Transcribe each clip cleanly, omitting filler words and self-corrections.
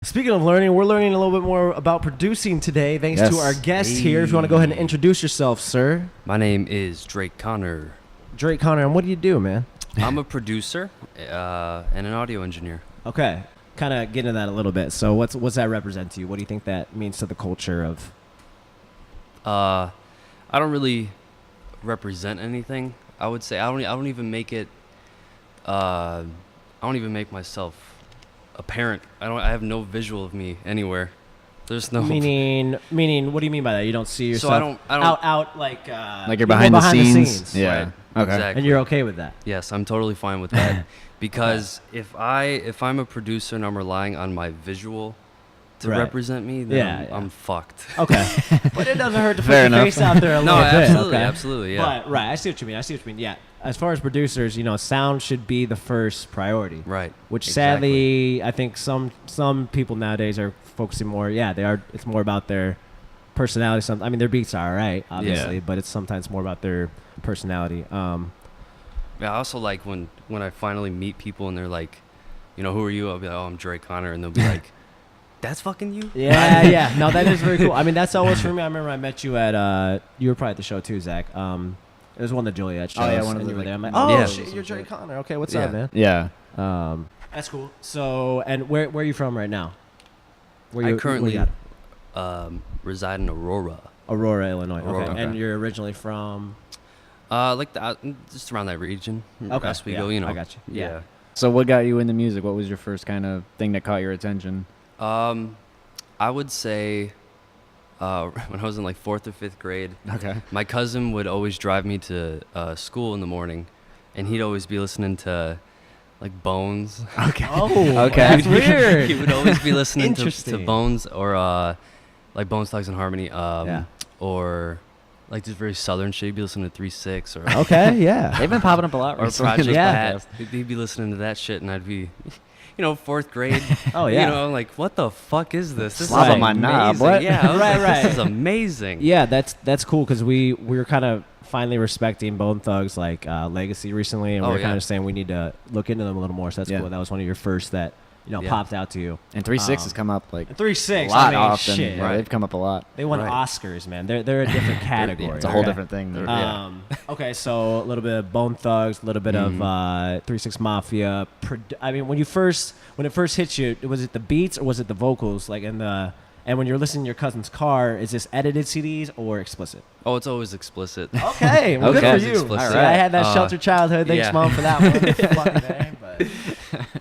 Speaking of learning, we're learning a little bit more about producing today, thanks to our guest here. If you want to go ahead and introduce yourself, sir. My name is Drake Connor. Drake Connor, and what do you do, man? I'm a producer and an audio engineer. Okay, kind of get into that a little bit. So what's that represent to you? What do you think that means to the culture of? I don't really represent anything. I would say I don't even make it. I don't even make myself apparent. I have no visual of me anywhere. There's no meaning. What do you mean by that? You don't see yourself. So I don't out like you're behind the scenes. Yeah. Right. Okay. Exactly. And you're okay with that. Yes, I'm totally fine with that because if I'm a producer and I'm relying on my visual to represent me, then I'm fucked. Okay. But it doesn't hurt to put Fair your enough. face out there a little bit. Absolutely, yeah. But I see what you mean. Yeah. As far as producers, sound should be the first priority. Right. Which sadly, I think some people nowadays are focusing more. Yeah, they are. It's more about their personality. I mean, their beats are all right, obviously, but it's sometimes more about their personality. Yeah, I also like when I finally meet people and they're like, who are you? I'll be like, oh, I'm Drake Connor, and they'll be like, that's fucking you? Yeah, yeah. No, that is very cool. I mean, that's always for me. I remember I met you at, you were probably at the show too, Zach. It was one of the Juliet shows. Oh, yeah, one of you the, were there. I'm like, yeah. shit, you're Drake Connor. Okay, what's up, man? Yeah. That's cool. So, and where are you from right now? I currently reside in Aurora. Aurora, Illinois. Aurora, okay. And you're originally from? Just around that region. Okay. Oswego, I got you. Yeah. So what got you into music? What was your first kind of thing that caught your attention? I would say when I was in like 4th or 5th grade, my cousin would always drive me to school in the morning, and he'd always be listening to like Bones. Okay. Oh, okay. That's weird. He would always be listening to Bones or like Bones Thugs and Harmony, or like just very southern shit. He'd be listening to 3-6 or okay, yeah. They've been popping up a lot. Or Project Yeah. Pat. He'd be listening to that shit, and I'd be, 4th grade. Oh yeah. Like what the fuck is this? This Slap is on my knob, amazing. what? Yeah, I was Right, like, right. This is amazing. Yeah, that's cool because we were kind of finally respecting Bone Thugs legacy recently, and we we're kind of saying we need to look into them a little more. So that's cool. That was one of your first that popped out to you. And 3-6 has come up like 3-6 a lot I mean, often. Shit. Yeah, they've come up a lot. They won Oscars, man. They're a different category. It's a whole different thing. Okay, so a little bit of Bone Thugs, a little bit of 3-6 Mafia. I mean, when it first hit you, was it the beats or was it the vocals? And when you're listening to your cousin's car, is this edited CDs or explicit? Oh, it's always explicit. Okay, well, good for you. Explicit. All right. I had that sheltered childhood. Thanks, Mom, for that one. Fucking A, but,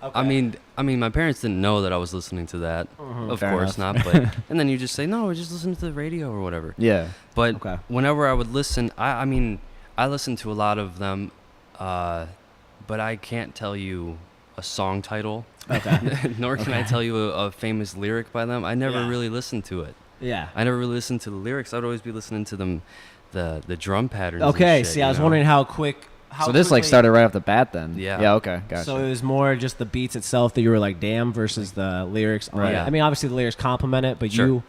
okay. I mean, my parents didn't know that I was listening to that. Of Fair course enough. not. But and then you just say, no, we're just listening to the radio or whatever. Yeah. But whenever I would listen, I listened to a lot of them, but I can't tell you a song title. Okay. Nor can I tell you a famous lyric by them. I never really listened to it. Yeah. I never really listened to the lyrics. I'd always be listening to them, the drum patterns. Okay. And shit, See, I was wondering how quick. So this started right off the bat then. Yeah. Yeah. Okay. Gotcha. So it was more just the beats itself that you were like, damn, versus the lyrics. Right. Yeah. I mean, obviously the lyrics complement it, but you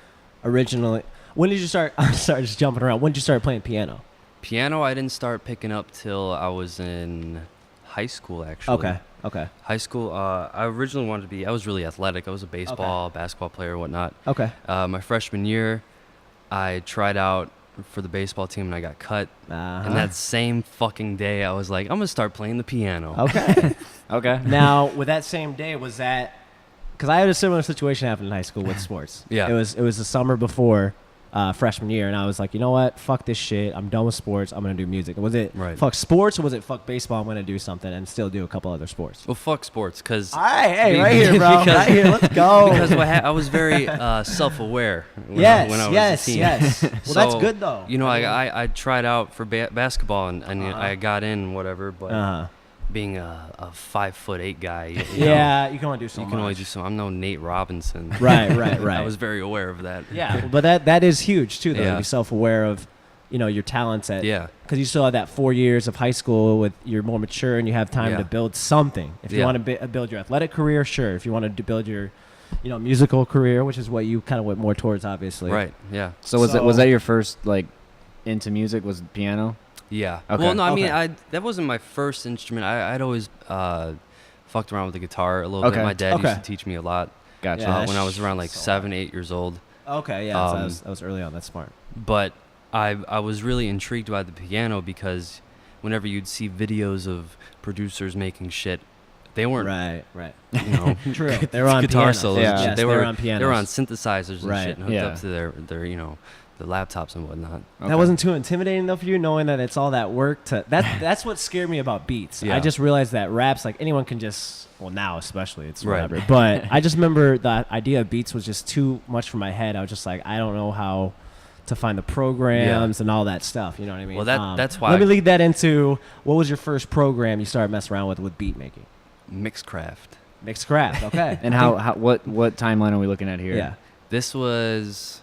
originally. When did you start? I'm sorry, just jumping around. When did you start playing piano? Piano, I didn't start picking up till I was in high school, actually. Okay. High school, I originally wanted to be, I was really athletic. I was a basketball player, whatnot. Okay. My freshman year, I tried out for the baseball team and I got cut. And that same fucking day, I was like, I'm going to start playing the piano. Okay. Okay. Now, with that same day, was that, because I had a similar situation happen in high school with sports. Yeah. It was the summer before freshman year, and I was like, you know what? Fuck this shit. I'm done with sports. I'm going to do music. Was it fuck sports or was it fuck baseball? I'm going to do something and still do a couple other sports. Well, fuck sports, because... All right, hey, right here, bro. Right here, let's go. Because I was very self-aware when I was a teen. Yes. Well, So, that's good, though. I tried out for basketball, and I got in, whatever, but... Being a 5'8" guy, you can only do so much. You can only do so. I'm no Nate Robinson. Right. I was very aware of that. Yeah, but that is huge too, though. To be self-aware of, your talents because you still have that 4 years of high school you're more mature and you have time to build something. If you want to build your athletic career, sure. If you want to build your, musical career, which is what you kind of went more towards, obviously. Right. Yeah. So was that your first into music? Was piano? Yeah. Okay. Well, no, I mean, that wasn't my first instrument. I'd always fucked around with the guitar a little bit. My dad used to teach me a lot. Gotcha. When I was around like 7, 8 years old. Okay, yeah, that was early on. That's smart. But I was really intrigued by the piano because whenever you'd see videos of producers making shit, they weren't right. You know, True. They were on guitar pianos. solos. Yeah. Yes, they were on pianos. They were on synthesizers and Right. shit, and hooked up to their the laptops and whatnot. Okay. That wasn't too intimidating though for you, knowing that it's all that work to that's what scared me about beats. Yeah. I just realized that raps, like, anyone can just, well, now especially it's Right. whatever. But I just remember the idea of beats was just too much for my head. I was just like, I don't know how to find the programs and all that stuff. You know what I mean? Well, that's why. Let me lead that into, what was your first program you started messing around with beat making? Mixcraft. Mixcraft. Okay. And what timeline are we looking at here? Yeah. This was,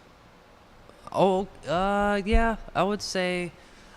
yeah, I would say,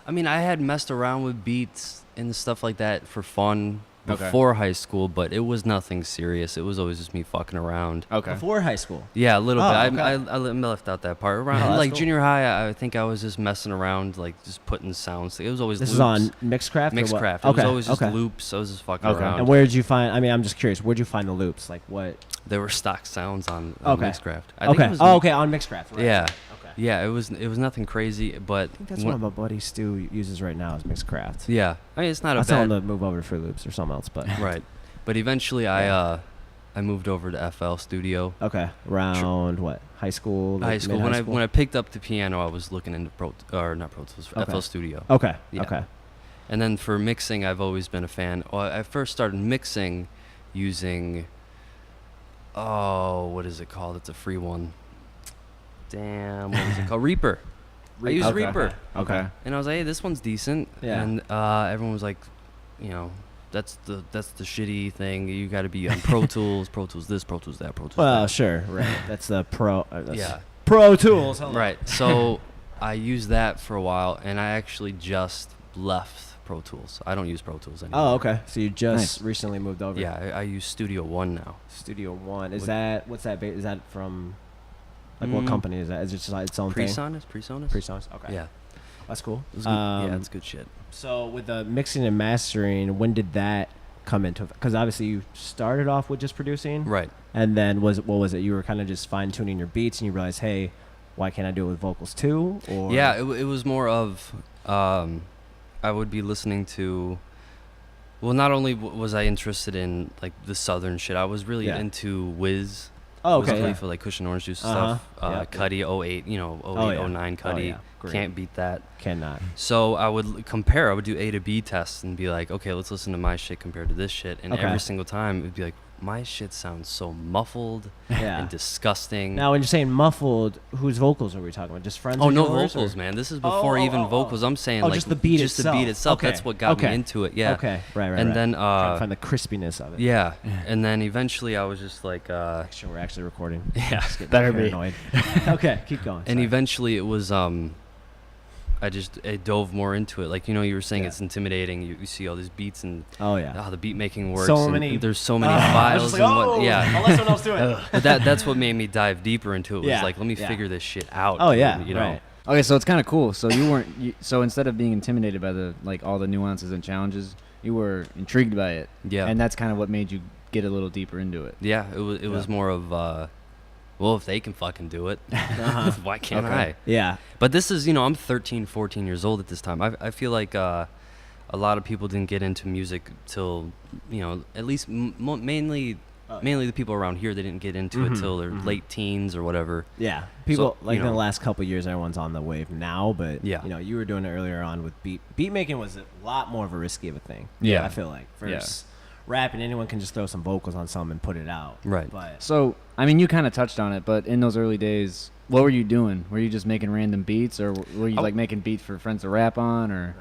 I mean, I had messed around with beats and stuff like that for fun before high school, but it was nothing serious. It was always just me fucking around. Okay. Before high school. Yeah, a little bit. Okay. I left out that part. Around that's like cool. junior high, I think I was just messing around, like just putting sounds. It was always This loops. is on Mixcraft? or what? Mixcraft. It Okay. was always just okay. loops. I was just fucking Okay. around. And where did you find, I mean, I'm just curious, where'd you find the loops? Like what? There were stock sounds on Okay. Mixcraft. I think Okay. it was Okay, on Mixcraft. Right. Yeah. Okay. Yeah, it was nothing crazy, but I think that's what my buddy Stu uses right now is Mixcraft. yeah, I mean it's not I'll a tell him bad to move over to Fruit Loops or something else, but right. But eventually, I moved over to FL Studio. okay. Around what? High school? High school. When I picked up the piano, I was looking into not Pro Tools, Okay. FL Studio. Okay. Yeah. Okay. And then for mixing, I've always been a fan. Well, I first started mixing using, what is it called? It's a free one. Damn, what is it called? Reaper. I used Okay. Reaper. Okay. And I was like, hey, this one's decent. Yeah. And everyone was like, you know, that's the shitty thing. You got to be on Pro Tools, Pro Tools this, Pro Tools that, Pro Tools Well, that. sure. Right. That's the pro. That's Yeah. Pro Tools. Hold on. Right. So I used that for a while, and I actually just left Pro Tools. I don't use Pro Tools anymore. Oh, okay. So you just Nice. recently moved over. Yeah, I use Studio One now. Studio One. Is What- that, what's that? Is that from, like, what company is that? Is it just like its own thing? PreSonus. PreSonus. Okay. Yeah. That's cool. It was good. Yeah, it's good shit. So with the mixing and mastering, when did that come into? Because obviously you started off with just producing, Right. and then what was it? You were kind of just fine tuning your beats, and you realized, hey, why can't I do it with vocals too? Or Yeah, it was more of I would be listening to. Well, not only was I interested in like the southern shit, I was really Yeah. into Wiz. Oh, Wiz okay. Yeah. Khalifa, like Cushion Orange Juice and Uh-huh. stuff. Yeah. Cuddy 08, 08, Oh, yeah. 09 Cuddy. yeah. Great. Can't beat that. Cannot. So I would compare. I would do A to B tests and be like, okay, let's listen to my shit compared to this shit. And Okay. every single time it'd be like, my shit sounds so muffled Yeah. and disgusting. Now, when you're saying muffled, whose vocals are we talking about? Just friends? Oh, of no yours, vocals, or? man. This is before even vocals. I'm saying Oh, like just the beat just the beat itself. Okay. That's what got Okay. me into it. Yeah. Okay. Right. And right. then trying to find the crispiness of it. yeah, and then eventually I was just like Make sure we're actually recording. yeah. Just getting Better be. paranoid. Okay, keep going. And sorry. eventually it was I dove more into it. Like, you know, you were saying Yeah. it's intimidating. You see all these beats and Oh yeah. how the beat making works. So and many- there's so many I was files just like, and oh, what. Yeah. I'll let someone else do it. But that's what made me dive deeper into it. Was Yeah, like, let me yeah. figure this shit out. Oh yeah. You know. Right. Okay, so it's kind of cool. So you weren't. So instead of being intimidated by the all the nuances and challenges, you were intrigued by it. Yeah. And that's kind of what made you get a little deeper into it. Yeah. It was more of well, if they can fucking do it, why can't Okay. I? Yeah. But this is, I'm 13, 14 years old at this time. I feel like a lot of people didn't get into music till, at least mainly the people around here, they didn't get into it till their late teens or whatever. Yeah. People So, like in you the know. last couple of years, everyone's on the wave now. But Yeah. you were doing it earlier on with beat making was a lot more of a risky of a thing. Yeah. I feel like Yeah. versus rapping, anyone can just throw some vocals on something and put it out. Right. But So I mean, you kind of touched on it, but in those early days, what were you doing? Were you just making random beats, or were you like making beats for friends to rap on, or?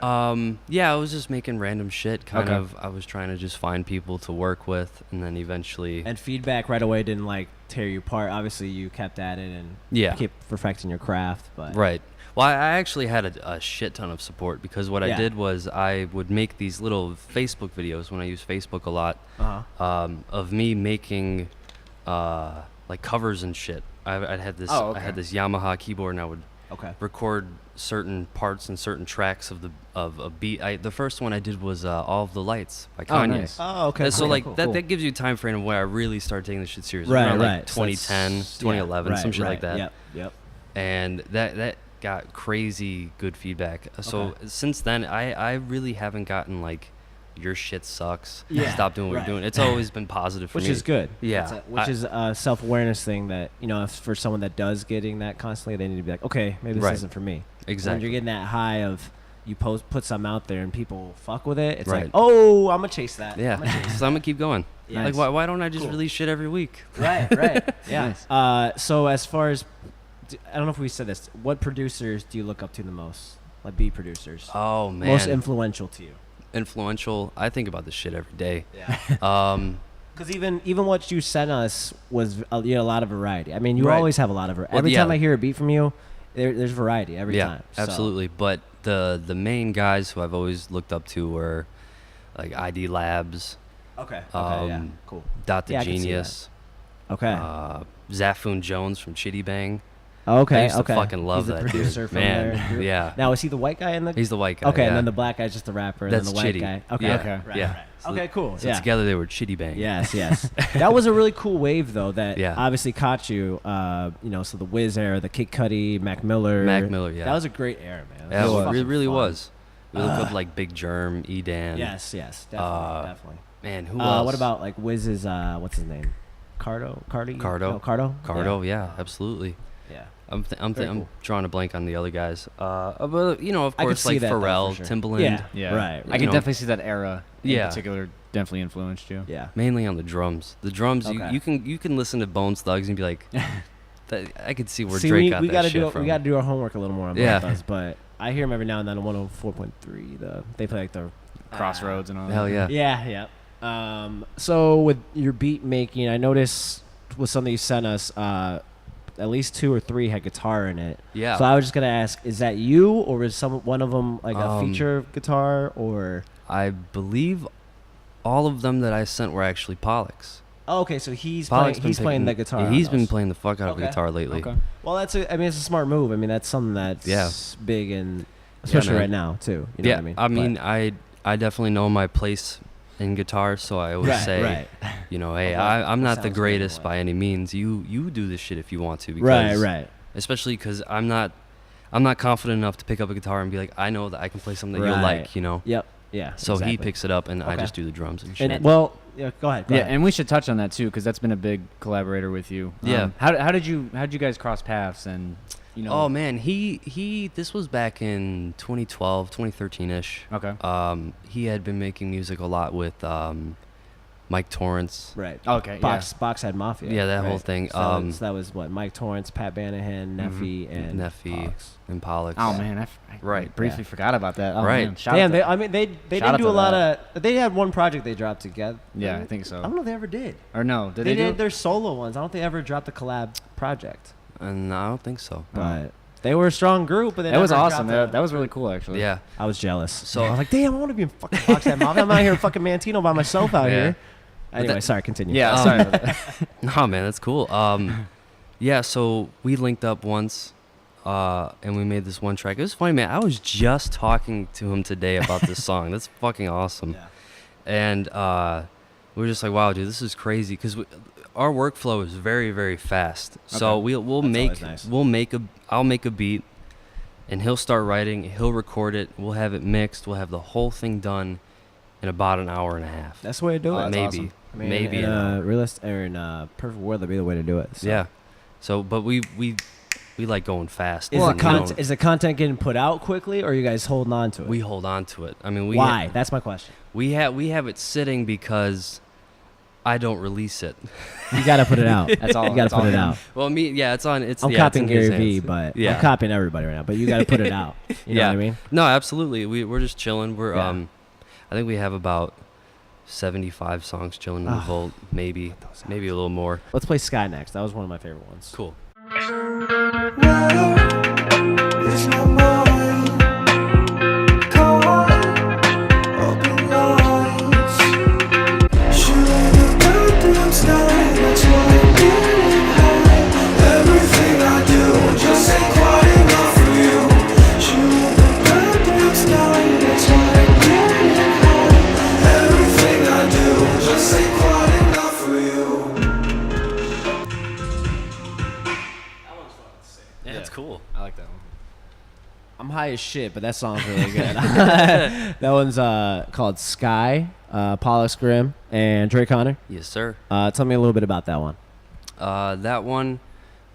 Yeah, I was just making random shit. Kind Okay. of. I was trying to just find people to work with, and then eventually. and feedback right away didn't like tear you apart. Obviously, you kept at it and Yeah. kept perfecting your craft. But Right. Well, I actually had a shit ton of support because what Yeah. I did was I would make these little Facebook videos when I use Facebook a lot. Of me making like covers and shit. I had this Oh, okay. I had this Yamaha keyboard and I would record certain parts and certain tracks of a beat. The first one I did was All of the Lights by Kanye. Nice. Oh, okay. And so cool, like cool, that gives you a time frame of where I really started taking this shit seriously. Right, Around right. like 2010, So 2011, some shit like that. Yep. And that got crazy good feedback. So since then, I really haven't gotten like, your shit sucks. Stop doing what you're doing. It's always been positive for me. Which is good. Yeah. Which is a self-awareness thing that, if for someone that does getting that constantly, they need to be like, okay, maybe this isn't for me. Exactly. When you're getting that high of you put something out there and people fuck with it, it's Right. like, oh, I'm going to chase that. Yeah. So I'm going to keep going. Yeah. Like, why don't I just release shit every week? Right. Yeah. Nice. So as far as, I don't know if we said this, what producers do you look up to the most? Like beat producers. Oh, man. Most influential to you. Influential. I think about this shit every day. Yeah. Because even what you sent us was you had a lot of variety. I mean, you always have a lot of variety. Every time I hear a beat from you, there's variety every time. Yeah, absolutely. But the main guys who I've always looked up to were like ID Labs. Okay. Yeah. Cool. Dot the Yeah, I can see Genius. Okay. Zafoon Jones from Chitty Bang. Okay. I used to fucking love He's that the producer dude. from Man, there. yeah. Now is he the white guy in the? He's the white guy. Okay, yeah. and then the black guy's just the rapper. That's and then the Chitty. white guy. Okay. Yeah. Okay. Right, Yeah. right. So Okay. Cool. So together they were Chitty Bang. Yes. That was a really cool wave though. That Yeah. obviously caught you. So the Wiz era, the Kid Cudi, Mac Miller. Yeah. That was a great era, man. Yeah, it really fun. was. We looked up like Big Germ, Edan. Yes. Definitely. Man, who else? What about like Wiz's? What's his name? Cardo. Cardo. Yeah, absolutely. Yeah. I'm cool. drawing a blank on the other guys. But of I could course, see like that, though, Pharrell, for sure. Timbaland. Yeah. Right. I can definitely see that era in Yeah. particular definitely influenced you. Yeah. Mainly on the drums. The drums, Okay. you can listen to Bones Thugs and be like, I could see where Drake got we that gotta shit do from. we got to do our homework a little more on Yeah. both of us, but I hear them every now and then on 104.3. They play like the Crossroads and all that. Hell yeah. Yeah. So with your beat making, I noticed with something you sent us, at least 2 or 3 had guitar in it. Yeah. So I was just gonna ask, is that you, or is one of them like a feature guitar, or? I believe all of them that I sent were actually Pollock's. Oh, okay, so he's Pollock's playing the guitar. Yeah, on he's been those. playing the fuck out of Okay. guitar lately. Okay. Well, it's a smart move. I mean, that's something that's big, and especially man. right now too. You know Yeah, what I mean? I definitely know my place in guitar, so I always say, right. Hey, Okay. I'm That not the sounds good greatest in a by any means. You do this shit if you want to. Because, Right. Especially because I'm not confident enough to pick up a guitar and be like, I know that I can play something that you'll like. Yep. Yeah. So exactly. he picks it up, and I Okay. just do the drums and shit. And go ahead. Go Yeah, ahead. and we should touch on that too, because that's been a big collaborator with you. Yeah. How did you guys cross paths and Oh man, he this was back in 2012, 2013ish. Okay. He had been making music a lot with Mike Torrance. Right. Okay. Boxhead Mafia. Yeah, that right? whole thing. So that was what Mike Torrance, Pat Banahan, Neffy, and Neffy Pox. and Pollock. Oh man, I Right. briefly forgot about that. Oh, Right. Man. Shout Damn, out to- they shout didn't out do to a lot that. of. They had one project they dropped together. Yeah, I think so. I don't know if they ever did. Or no, did They they do? did their solo ones. I don't think they ever dropped a collab project. And I don't think so. But they were a strong group. But they That was never awesome. dropped That was really cool, actually. Yeah. I was jealous. So I was like, damn, I want to be in fucking Boxhead Mafia. I'm out here in fucking Mantino by myself out Yeah. here. But Anyway, that- sorry, continue. Yeah. Sorry about that. No, man, that's cool. Yeah, so we linked up once, and we made this one track. It was funny, man. I was just talking to him today about this song. That's fucking awesome. Yeah. And we were just like, wow, dude, this is crazy, because our workflow is very, very fast. So Okay. I'll make a beat, and he'll start writing. He'll record it. We'll have it mixed. We'll have the whole thing done in about an hour and a half. That's the way to do it. That's maybe, awesome. I mean, maybe. in an hour. a realist or in a perfect world, that'd be the way to do it. So. Yeah. So, but we like going fast. Is, and the we content, don't- is the content getting put out quickly, or are you guys holding on to it? we hold on to it. I mean, Why? That's my question. We have it sitting because I don't release it. You got to put it out. That's all. You got that's to put all it him. out. Well, it's on. It's I'm yeah, it's copying in his Gary Vee, hands. but Yeah. I'm copying everybody right now. But you got to put it out. You know what I mean? No, absolutely. We're just chilling. We're Yeah. I think we have about 75 songs chilling in the vault, maybe a little more. Let's play Sky next. That was one of my favorite ones. Cool. It's not mine. Come on, open lights. Shooting the goddamn sky. That's why I'm getting high. Everything I do just ain't quite enough. cool. I like that one. I'm high as shit, but that song's really good. That one's called Sky, Pollux Grimm, and Dre Connor. Yes, sir. Tell me a little bit about that one. That one,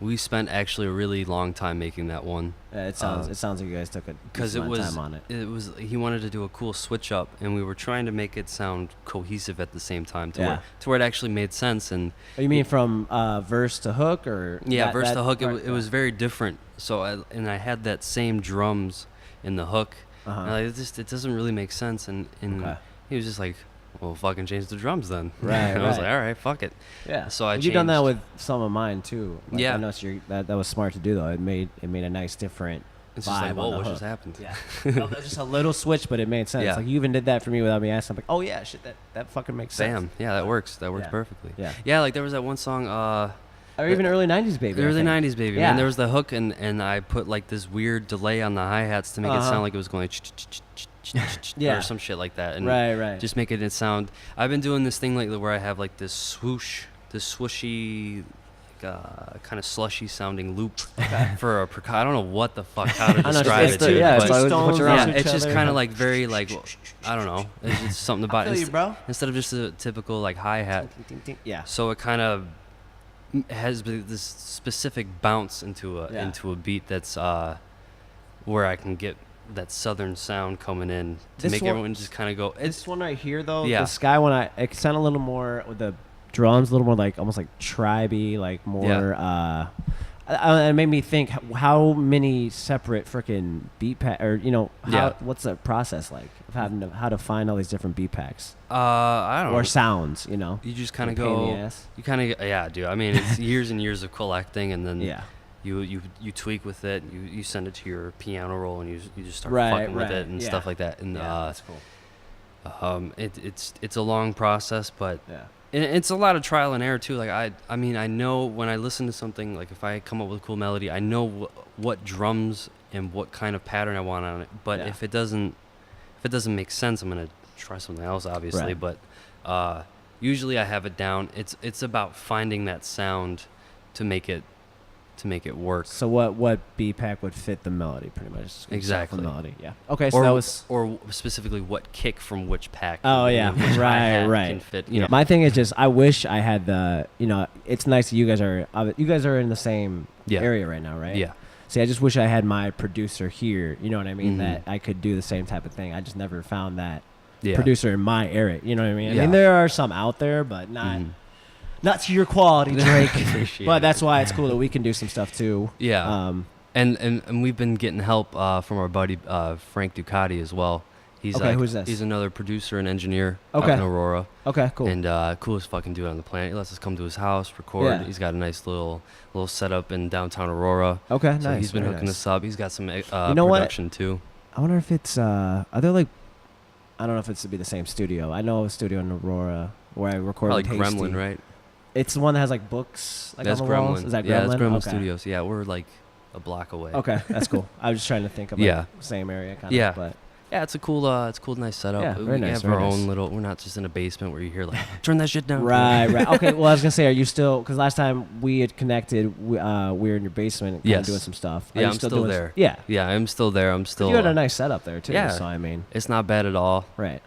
we spent actually a really long time making that one. It sounds like you guys took a because decent amount of time on it. It was he wanted to do a cool switch up, and we were trying to make it sound cohesive at the same time to where it actually made sense. And you mean from verse to hook, or verse to hook? Part, it was very different. So I had that same drums in the hook. And it doesn't really make sense. And he was just like, well, fucking change the drums then. Right. And I was like, all right, fuck it. Yeah. So you've done that with some of mine too. Like, yeah. I noticed that was smart to do though. It made a nice different It's vibe just like, whoa, on the what hook. just happened? Yeah. Just a little switch, but it made sense. Yeah. Like you even did that for me without me asking. I'm like, oh yeah, shit, that fucking makes sense. Bam. Yeah, that works. That works perfectly. Yeah. Yeah, like there was that one song. Or even early '90s baby. Early '90s baby. Yeah. Man, there was the hook, and I put like this weird delay on the hi hats to make it sound like it was going or some shit like that. And right. just making it sound. I've been doing this thing lately where I have like this swoosh, this swooshy, kind of slushy sounding loop for a I don't know what the fuck how to describe it. It's just kind of like very like I don't know. It's just something about it. Bro. Instead of just a typical like hi hat. Yeah. So it kind of has this specific bounce into a beat that's where I can get that southern sound coming in to make everyone just kind of go. This one right here though, the Sky one, it sounded a little more with the drums, a little more like almost like tribey, like more. It made me think how many separate freaking beat pack, or what's the process like of having how to find all these different beat packs? I don't know. Or sounds, You just kind of go. You kind of dude. I mean, it's years and years of collecting, and then you tweak with it. You send it to your piano roll, and you just start fucking with it and stuff like that. And that's cool. It's a long process, but and it's a lot of trial and error too. Like I mean, I know when I listen to something, like if I come up with a cool melody, I know what drums and what kind of pattern I want on it. But if it doesn't make sense, I'm gonna try something else, obviously. But usually I have it down. It's about finding that sound to make it work. So what beat pack would fit the melody, pretty much? Exactly. The melody, yeah. Okay, so that was... Or specifically what kick from which pack. Oh, yeah, right. Can fit, My thing is just, I wish I had the, it's nice that you guys are in the same area right now, right? Yeah. See, I just wish I had my producer here, you know what I mean? That I could do the same type of thing. I just never found that producer in my area, you know what I mean? I mean, there are some out there, but not... Not to your quality, Drake. But that's why it's cool that we can do some stuff too. Yeah. And we've been getting help from our buddy Frank Ducati as well. He's who's this? He's another producer and engineer up in Aurora. Okay, cool. And coolest fucking dude on the planet. He lets us come to his house, record. Yeah. He's got a nice little setup in downtown Aurora. Okay, so nice. He's been hooking us up. He's got some production too. I wonder if it's are there like, I don't know if it's to be the same studio. I know a studio in Aurora where I record. Like Gremlin, right? It's the one that has like books like that's on the Gremlin. walls. Is that Gremlin? Yeah, that's Gremlin Studios. Yeah, we're like a block away. Okay, that's cool. I was just trying to think of the same area kind of. But yeah, it's a cool, nice setup. Yeah, very nice. We have our own little. We're not just in a basement where you hear like, turn that shit down. Right. Okay. Well, I was gonna say, are you still? Because last time we had connected, we were in your basement, kind of doing some stuff. I'm still there. Yeah. Yeah, I'm still there. I'm still. You had a nice setup there too. Yeah. So I mean, it's not bad at all. Right.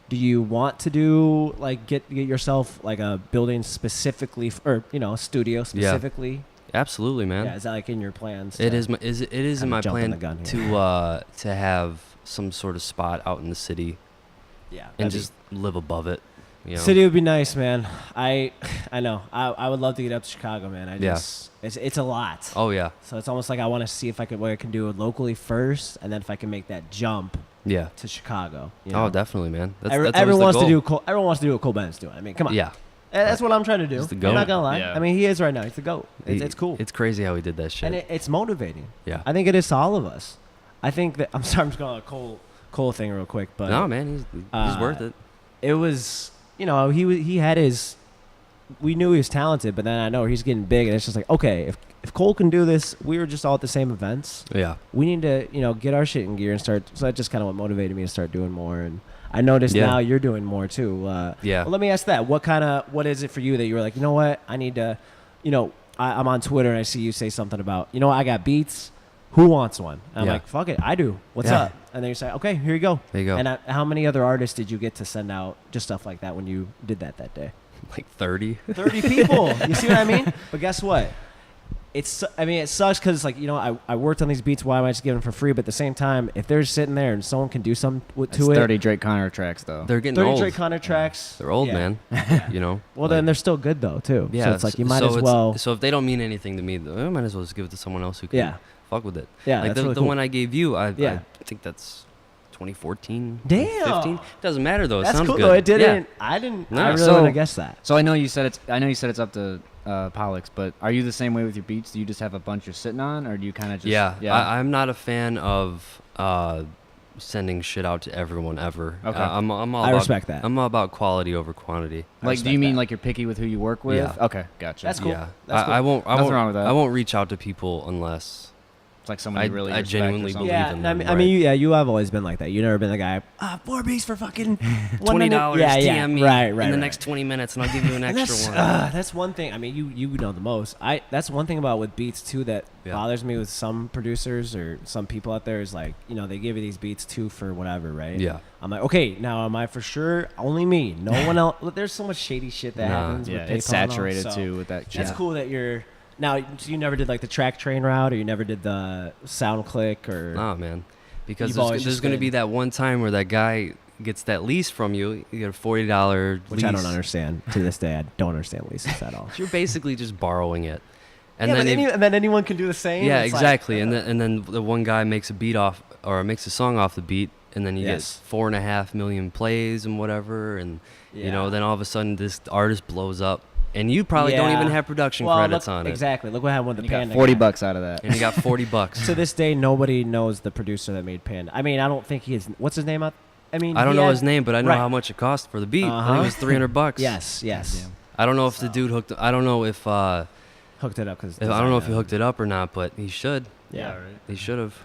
Do you want to do like get yourself like a building specifically or a studio specifically? Yeah. Absolutely, man. Yeah, is that like in your plans? It is in my plan to have some sort of spot out in the city. Yeah. And just live above it. City would be nice, man. I know. I would love to get up to Chicago, man. It's a lot. Oh yeah. So it's almost like I want to see what I can do locally first, and then if I can make that jump. Yeah. To Chicago. Oh, definitely, man. That's everyone wants to do. Everyone wants to do what Cole Bennett's doing. I mean, come on. Yeah. That's what I'm trying to do. He's the GOAT. I'm not gonna lie. Yeah. I mean, he is right now. He's the GOAT. It's cool. It's crazy how he did that shit. And it's motivating. Yeah. I think it is to all of us. I think that I'm sorry. I'm just going to a Cole thing real quick, but no, man, he's worth it. It was, he had his. We knew he was talented, but then I know he's getting big, and it's just like, okay, if Cole can do this, we were just all at the same events. Yeah. We need to, get our shit in gear and start. So that's just kind of what motivated me to start doing more. And I noticed now you're doing more too. Yeah. Well, let me ask that. What is it for you that you were like, you know what? I need to, I'm on Twitter and I see you say something about, you know, I got beats. Who wants one? And I'm like, fuck it, I do. What's up? And then you say, okay, here you go. There you go. And how many other artists did you get to send out just stuff like that when you did that day? Like 30. 30 people. You see what I mean? But guess what? It sucks because, like, you know, I worked on these beats. Why am I just giving them for free? But at the same time, if they're sitting there and someone can do something to it. 30 Drake Connor tracks, though. They're getting 30 old. Drake Connor tracks. They're old, man. You know? Well, then they're still good, though, too. Yeah. So it's like you might as well. So if they don't mean anything to me, I might as well just give it to someone else who can fuck with it. Yeah, like that's the really cool. one I gave you, I think that's 2014. Damn. 15. Doesn't matter, though. It That's sounds cool, good. though. It didn't. Yeah. I didn't. No. I really So- wouldn't have guessed that. So I know you said it's up to Pollux, but are you the same way with your beats? Do you just have a bunch you're sitting on, or do you kind of just I'm not a fan of sending shit out to everyone ever. Okay. I'm all I about, respect that. I'm all about quality over quantity. like, do you mean like you're picky with who you work with? Yeah. Okay, gotcha. That's cool. Yeah, That's cool. I won't. Nothing wrong with that. I won't reach out to people unless It's like someone you really I respect or genuinely something. believe Yeah, in I them, mean, right. you have always been like that. You've never been the guy, 4 beats for fucking $20. Yeah, TM me right, in the next 20 minutes, and I'll give you an And extra one. That's one thing. I mean, you know the most. That's one thing about with beats too that bothers me with some producers or some people out there is like, you know, they give you these beats too for whatever, right? Yeah. I'm like, okay, now am I for sure only me? No one else. There's so much shady shit that happens. Yeah, with it's PayPal and all, saturated so too with that. That's shit. cool that you're. Now, so you never did like the track train route, or you never did the sound click, or Nah, man. Because You've always there's just going to been- be that one time where that guy gets that lease from you. You get a $40 which lease. I don't understand to this day. I don't understand leases at all. You're basically just borrowing it. And Yeah, then but and then anyone can do the same. yeah, It's like, exactly. And then the one guy makes a beat off or makes a song off the beat, and then you Yes. get 4.5 million plays and whatever, and you know, Yeah. then all of a sudden this artist blows up, and you probably don't even have production credits on it. Exactly. Look what happened with the You got Panda. $40 guy. bucks out of that. And you got $40. To this day, nobody knows the producer that made Panda. I mean, I don't think he is. What's his name? I mean, I don't he know had- his name, but I know Right. how much it cost for the beat. I think Uh-huh. it was $300. Yes. I don't know if the dude hooked. I don't know if Hooked it up because I don't know if he hooked it up or not, but he should. Yeah. He should have.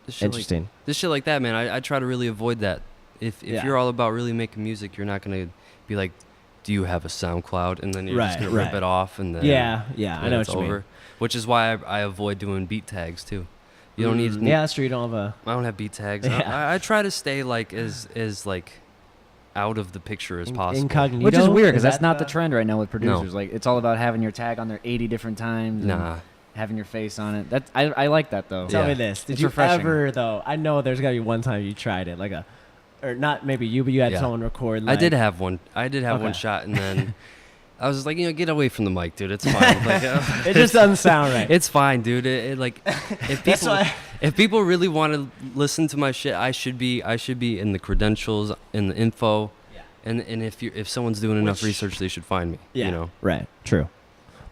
This shit Interesting. Like, this shit like that, man. I try to really avoid that. If you're all about really making music, you're not gonna be like, do you have a SoundCloud? And then you're just gonna rip it off and then Yeah. I then know it's what you over. mean. Which is why I avoid doing beat tags too. You don't need. Yeah, that's true. You don't have a. I don't have beat tags. Yeah. I try to stay like as like out of the picture as possible. Incognito. Which is weird because Is that's that not the trend right now with producers. No. Like, it's all about having your tag on there 80 different times. and Nah. having your face on it. I like that though. Tell Yeah. me this: Did It's you refreshing. ever though? I know there's gotta be one time you tried it, like or not maybe you, but you had Yeah. someone record. I Like, did have one. I did have one Okay. shot, and then I was just like, get away from the mic, dude. It's fine. Like, It just doesn't sound right. it's fine, dude. It like if That's people why- if people really want to listen to my shit, I should be in the credentials, in the info, and if someone's doing enough Which- research, they should find me. Yeah. You know, Right. True.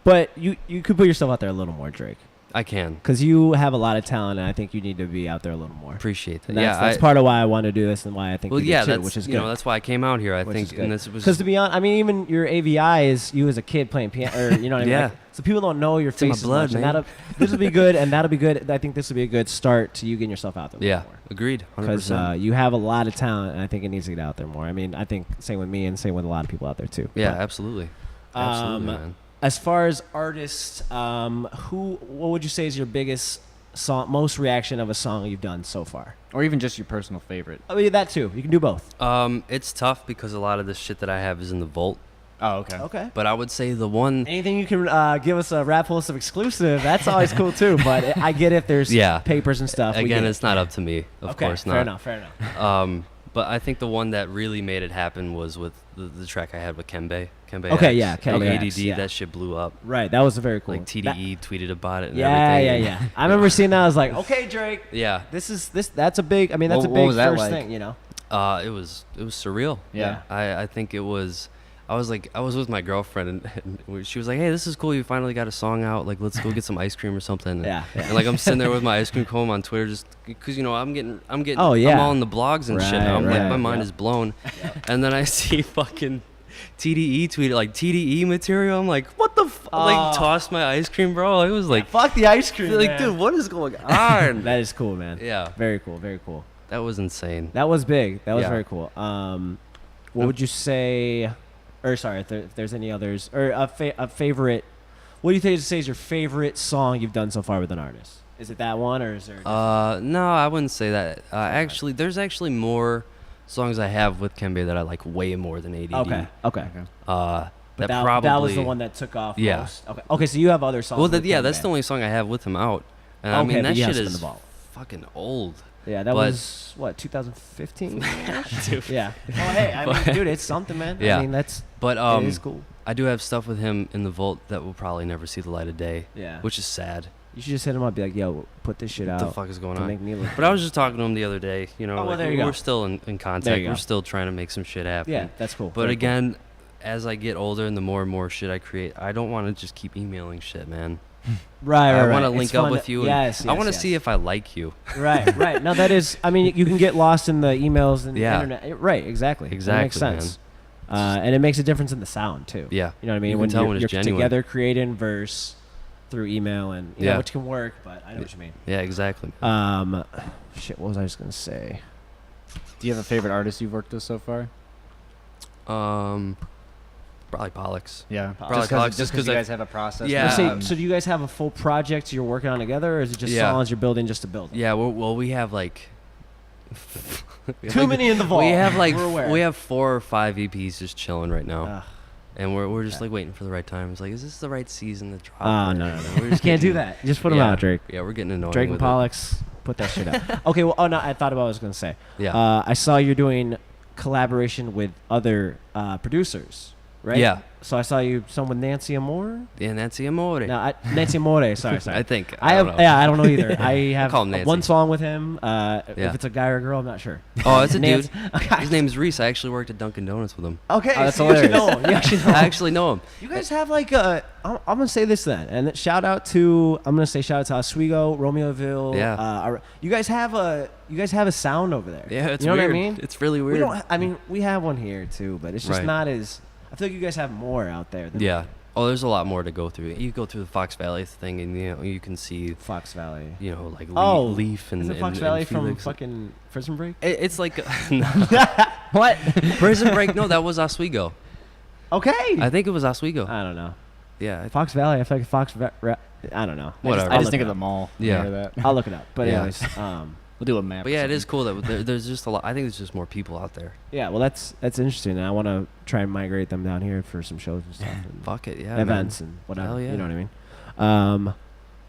But you could put yourself out there a little more, Drake, I can because you have a lot of talent, and I think you need to be out there a little more. appreciate that. And that's, Yeah, that's part of why I want to do this, and why I think well, you yeah, did too, that's which is you good. know that's why I came out here. I Which think, is good. and this was Because to be honest, I mean, even your AVI is you as a kid playing piano, or you know what I mean. Yeah. Like, so people don't know your It's in my face as blood, much, man. and this will be good, and that'll be good. I think this will be a good start to you getting yourself out there. yeah, agreed, 100%. Because you have a lot of talent, and I think it needs to get out there more. I mean, I think same with me, and same with a lot of people out there too. yeah, But, absolutely, absolutely, man. as far as artists, what would you say is your biggest song, most reaction of a song you've done so far? Or even just your personal favorite. I mean, that too. You can do both. It's tough because a lot of the shit that I have is in the vault. Oh, okay. Okay. But I would say the one. Anything you can give us a Rap Pulsive exclusive, that's always cool too. But I get if there's Yeah. papers and stuff. we Again, get it. it's not up to me, of okay, course not. Fair enough. Fair enough. But I think the one that really made it happen was with the track I had with Kembe. Kembe Okay, X, yeah, Kembe ADD, X, yeah. That shit blew up. Right. That was very cool. Like TDE tweeted about it and Yeah, everything. yeah. I remember seeing that. I was like, okay, Drake. Yeah. That's a big. I mean, that's a What big was that first like? thing. You know. It was surreal. Yeah. I think it was. I was with my girlfriend and she was like, "Hey, this is cool. You finally got a song out. Like, let's go get some ice cream or something." Yeah. And like I'm sitting there with my ice cream cone on Twitter, just because I'm getting. Oh, yeah. I'm all in the blogs and shit. Now. I'm Right, like, my mind yeah. is blown. And then I see fucking TDE tweeted like TDE material. I'm like, what the? Like tossed my ice cream, bro. It was like, Fuck the ice cream. like, man. dude, what is going on? That is cool, man. Yeah. Very cool. Very cool. That was insane. That was big. That was Yeah. very cool. What would you say? Or sorry, if there's any others, or a favorite. What do you think say is your favorite song you've done so far with an artist? Is it that one, or is there? No, I wouldn't say that. Actually, there's actually more songs I have with Kembe that I like way more than ADD. Okay. But that probably that was the one that took off. Yeah. Most. Okay. So you have other songs. Well, with that's Kembe. the only song I have with him out. And I mean, but that you have shit some in is the vault. fucking old. Yeah, that but- was what 2015. Dude. Yeah. Oh, hey, I mean, dude, it's something, man. Yeah. I mean, that's But it is cool. I do have stuff with him in the vault that will probably never see the light of day. Yeah. Which is sad. You should just hit him up, be like, "Yo, put this shit out." What the fuck is going to on? make me look. But I was just talking to him the other day. You know, Oh, well, like, there you go. we're still in contact. There you We're go. still trying to make some shit happen. Yeah, that's cool. But Very again, as I get older and the more and more shit I create, I don't want to just keep emailing shit, man. cool. Right. I want to link up with you. And Yes. I want to see if I like you. Right. No, that is. I mean, you can get lost in the emails and Yeah. internet. Right. Exactly. That makes Exactly, sense. And it makes a difference in the sound too. Yeah. You know what I mean? You can when tell you're, when it's you're genuine. together creating verse through email and you know, Yeah. which can work, but I know what you mean. Yeah, exactly. Shit. What was I just gonna say? Do you have a favorite artist you've worked with so far? Probably Pollux. Yeah, Probably just just because 'cause you I- guys have a process. Yeah. So do you guys have a full project you're working on together, or is it just Yeah. songs you're building just to build? Them? Yeah. We have like. we have, Too like, many in the vault. We have like We're aware. we have 4 or 5 EPs just chilling right now, Ugh. and we're just Okay. like waiting for the right time. It's like, is this the right season to drop? No. We're You just can't do getting- that. Just put them Yeah. out, Drake. Yeah, we're getting annoying. Drake and with it. Pollux, put that shit out. Okay. Well, no. I thought about what I was gonna say. Yeah. I saw you're doing collaboration with other producers, right? Yeah. So I saw you some with Nancy Amore. Yeah, Nancy Amore. No, Nancy Amore. Sorry. I think. I don't have. know. Yeah, I don't know either. I have call him Nancy. one song with him. Yeah. If it's a guy or a girl, I'm not sure. Oh, it's a dude. Okay. His name's Reese. I actually worked at Dunkin' Donuts with him. Okay, Oh, that's so you actually hilarious. know him. You actually know him. I actually know him. You guys have like a. I'm gonna say this then, and shout out to. I'm gonna say shout out to Oswego, Romeoville. Yeah. You guys have a sound over there. Yeah, it's you know weird. what I mean. It's really weird. We don't. I mean, we have one here too, but it's just Right. not as. I feel like you guys have more out there. Than Yeah. Oh, there's a lot more to go through. You go through the Fox Valley thing, and you can see, Fox Valley. like Is Leaf and it Fox and Valley from Felix. fucking Prison Break? It's like no. What? Prison Break. No, that was Oswego. Okay. I think it was Oswego. I don't know. Yeah. Fox Valley. I feel like I don't know. Whatever. I I'll just look think it of the up. mall. Yeah. Hear that? I'll look it up. But Yeah. anyways, We'll do a map. But or yeah, it something. is cool that there's just a lot. I think there's just more people out there. yeah. Well, that's interesting. And I want to try and migrate them down here for some shows and stuff. And Fuck it, yeah. events man. and whatever. Hell yeah. You know what I mean?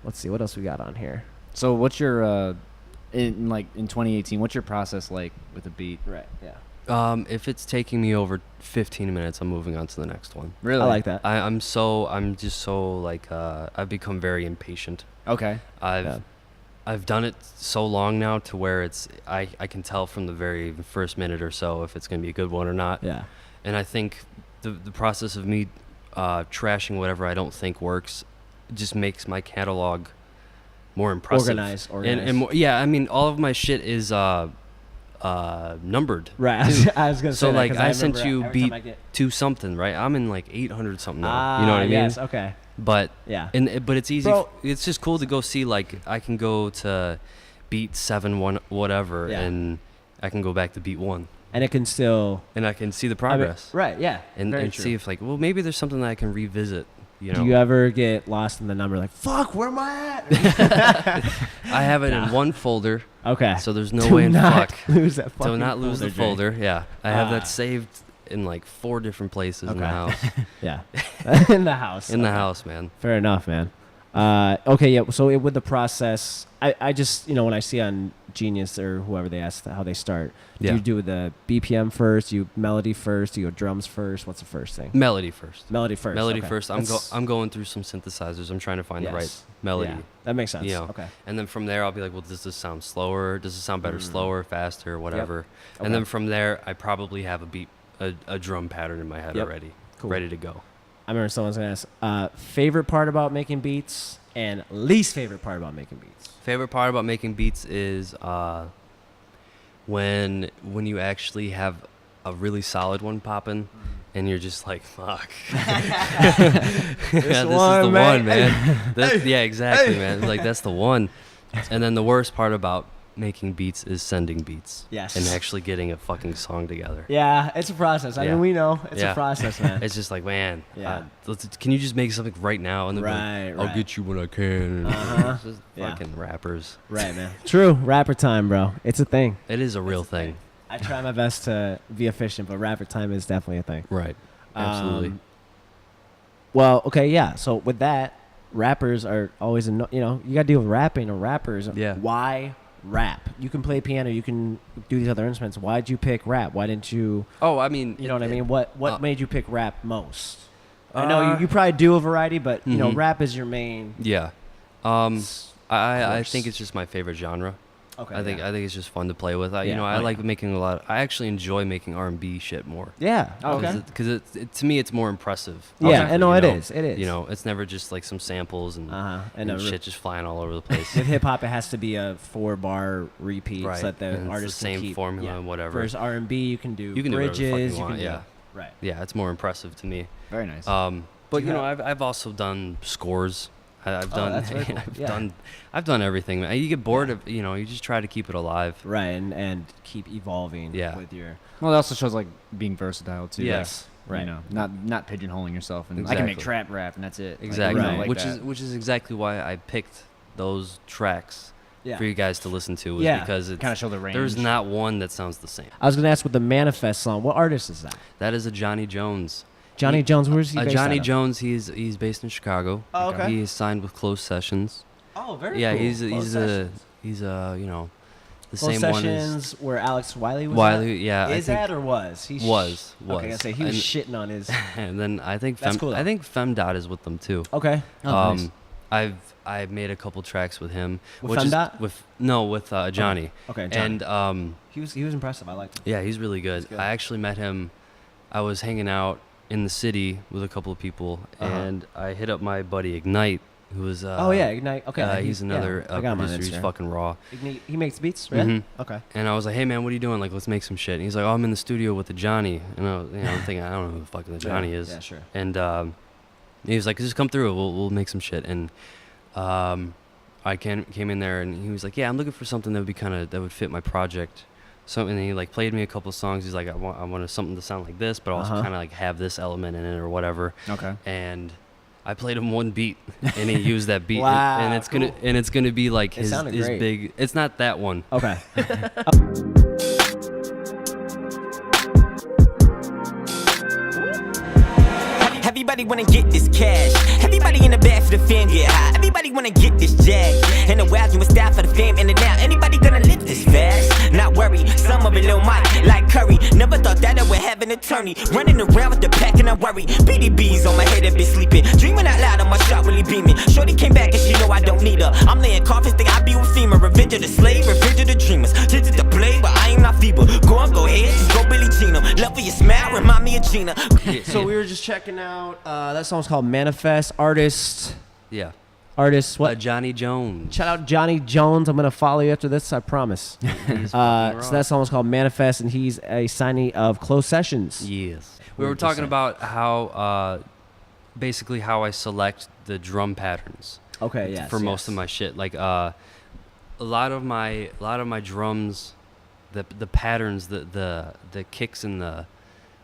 Let's see what else we got on here. So what's your in 2018? What's your process like with a beat? Right. Yeah. If it's taking me over 15 minutes, I'm moving on to the next one. Really? I like that. I'm just so like I've become very impatient. Okay. I've done it so long now to where I can tell from the very first minute or so if it's gonna be a good one or not. Yeah. And I think the process of me trashing whatever I don't think works just makes my catalog more impressive. Organized. And more, yeah, I mean all of my shit is numbered. Right. I was gonna say So that like 'cause I sent remember you every time beat I get- to something, right? I'm in like 800 something now. You know what I mean? Yes. Okay. But Yeah. but it's easy. Bro. It's just cool to go see. Like I can go to beat 7-1 whatever, Yeah. and I can go back to beat 1, And it can still. and I can see the I mean, progress right. Yeah. and Very and true. see if like maybe there's something that I can revisit. You know, Do you ever get lost in the number? Like, fuck, where am I at? I have it in one folder, Okay. so there's no Do way in not fuck lose that to fucking not lose the Jake. folder. Yeah, I have Ah. that saved in like 4 different places in the Okay. house. Yeah. In the house. In the Okay. house, man. Fair enough, man. Okay, yeah. So with the process, I just when I see on Genius or whoever they ask how they start, Yeah. do you do the BPM first? You melody first? Do you go drums first? What's the first thing? Melody first. Melody first. Melody okay. first. I'm going through some synthesizers. I'm trying to find the right Yes. melody. Yeah, that makes sense. You know, Okay. And then from there, I'll be like, well, does this sound slower? Does it sound better slower, faster, whatever? Okay. And then from there, I probably have a drum pattern in my head Yep. already, Cool. ready to go. I remember someone's gonna ask favorite part about making beats and least favorite part about making beats. Favorite part about making beats is when you actually have a really solid one popping, and you're just like, fuck. Yeah, this is the one, one, man. Yeah, exactly, man. Like that's the one. And then the worst part about making beats is sending beats. Yes. And actually getting a fucking song together. Yeah, it's a process. I Yeah. mean, we know it's Yeah. a process, man. It's just like, man, Yeah. can you just make something right now? And then Right, I'll right. get you when I can. Uh-huh. It's just Yeah. fucking rappers. Right, man. True. Rapper time, bro. It's a thing. It is a real thing. I try my best to be efficient, but rapper time is definitely a thing. Right. Absolutely. Well, okay, yeah. So with that, rappers are always, you got to deal with rapping or rappers. Yeah. Why rap? You can play piano. You can do these other instruments. Why'd you pick rap? Why didn't you? Oh, I mean, You know what I mean? What made you pick rap most? I know you probably do a variety, but rap is your main. Yeah. I think it's just my favorite genre. Okay. I think it's just fun to play with. I Yeah. like making a lot. I actually enjoy making R&B shit more. Yeah. Okay. Because to me it's more impressive. Yeah, I know you it is. It is. You know, it's never just like some samples and And shit just flying all over the place. with hip hop, it has to be a 4-bar repeat Right. so that the And it's the artist same can keep, formula and whatever. Whereas R&B, you can do You can do whatever the fuck bridges. you want, can yeah. Right. Yeah, it's more impressive to me. Very nice. But Do you I've also done scores. I've done that's very cool. Yeah. I've done everything. Man. You get bored of you just try to keep it alive. Right, and keep evolving. Yeah. With your Well, it also shows like being versatile too. Yes. Right. You know, not pigeonholing yourself. And I can make Exactly. trap rap and that's it. Like, Exactly. Right. like which that. is exactly why I picked those tracks Yeah. for you guys to listen to. Was Yeah. because it's kind of show the range. there's not one that sounds the same. I was gonna ask with the Manifest song. What artist is that? That is a Johnny Jones. Johnny Jones. Where's he based Johnny out of? Jones. He's based in Chicago. Oh, okay. He is signed with Closed Sessions. Oh, very Yeah, cool. he's Closed Sessions. the Closed same one as Sessions where Alex Wiley was. Wiley. At? Yeah, I Is think that or was he? was. Okay, I say he was And- shitting on his. And then I think That's cool, though. I think Femdot is with them too. Okay. Oh, nice. I've made a couple tracks with him. With which is- Femdot? with Johnny. Okay. Johnny. And he was impressive. I liked him. yeah, he's really good. good. I actually met him. I was hanging out in the city with a couple of people, and I hit up my buddy Ignite, who was. Oh yeah, Ignite. Okay. he's another I got him on producer. He's Instagram. fucking raw. Ignite, he makes beats, right? Mhm. Okay. And I was like, "Hey man, what are you doing? Like, let's make some shit." And he's like, "Oh, I'm in the studio with the Johnny." And I'm thinking, I don't know who the fucking the Johnny is. Yeah, sure. And he was like, "Just come through. We'll make some shit." And I came in there, and he was like, "Yeah, I'm looking for something that would fit my project." So and he like played me a couple songs. He's like, I want something to sound like this, but also kind of like have this element in it or whatever. Okay. And I played him one beat, and he used that beat. Wow, and it's cool. gonna be like It his sounded great. big. It's not that one. Okay. Everybody wanna get this cash. Everybody in the back for the fam get high. Everybody wanna get this jag. And the wild you style for the fam in and out. Anybody gonna live this fast? Not worry, some of it little Mike, like Curry. Never thought that I would have an attorney. Running around with the pack and I worry. BDBs on my head, I've been sleeping. Dreaming out loud on my shot really beaming. Shorty came back and she know I don't need her. I'm laying coffins, think I be with FEMA. Revenge of the slave, revenge of the dreamers. Tinted the blade, but I ain't not feeble. Go on, go ahead, just go Billie Jean 'em. Love for your smile, remind me of Gina. So we were just checking out. That song's called Manifest. Artist. What? Johnny Jones. Shout out Johnny Jones. I'm gonna follow you after this. I promise. He's So fucking raw. that song is called Manifest, and he's a signee of Closed Sessions. Yes. We were 100%. talking about how, basically how I select the drum patterns Okay. Yes. for most of my shit. Like, a lot of my drums, the patterns, the kicks and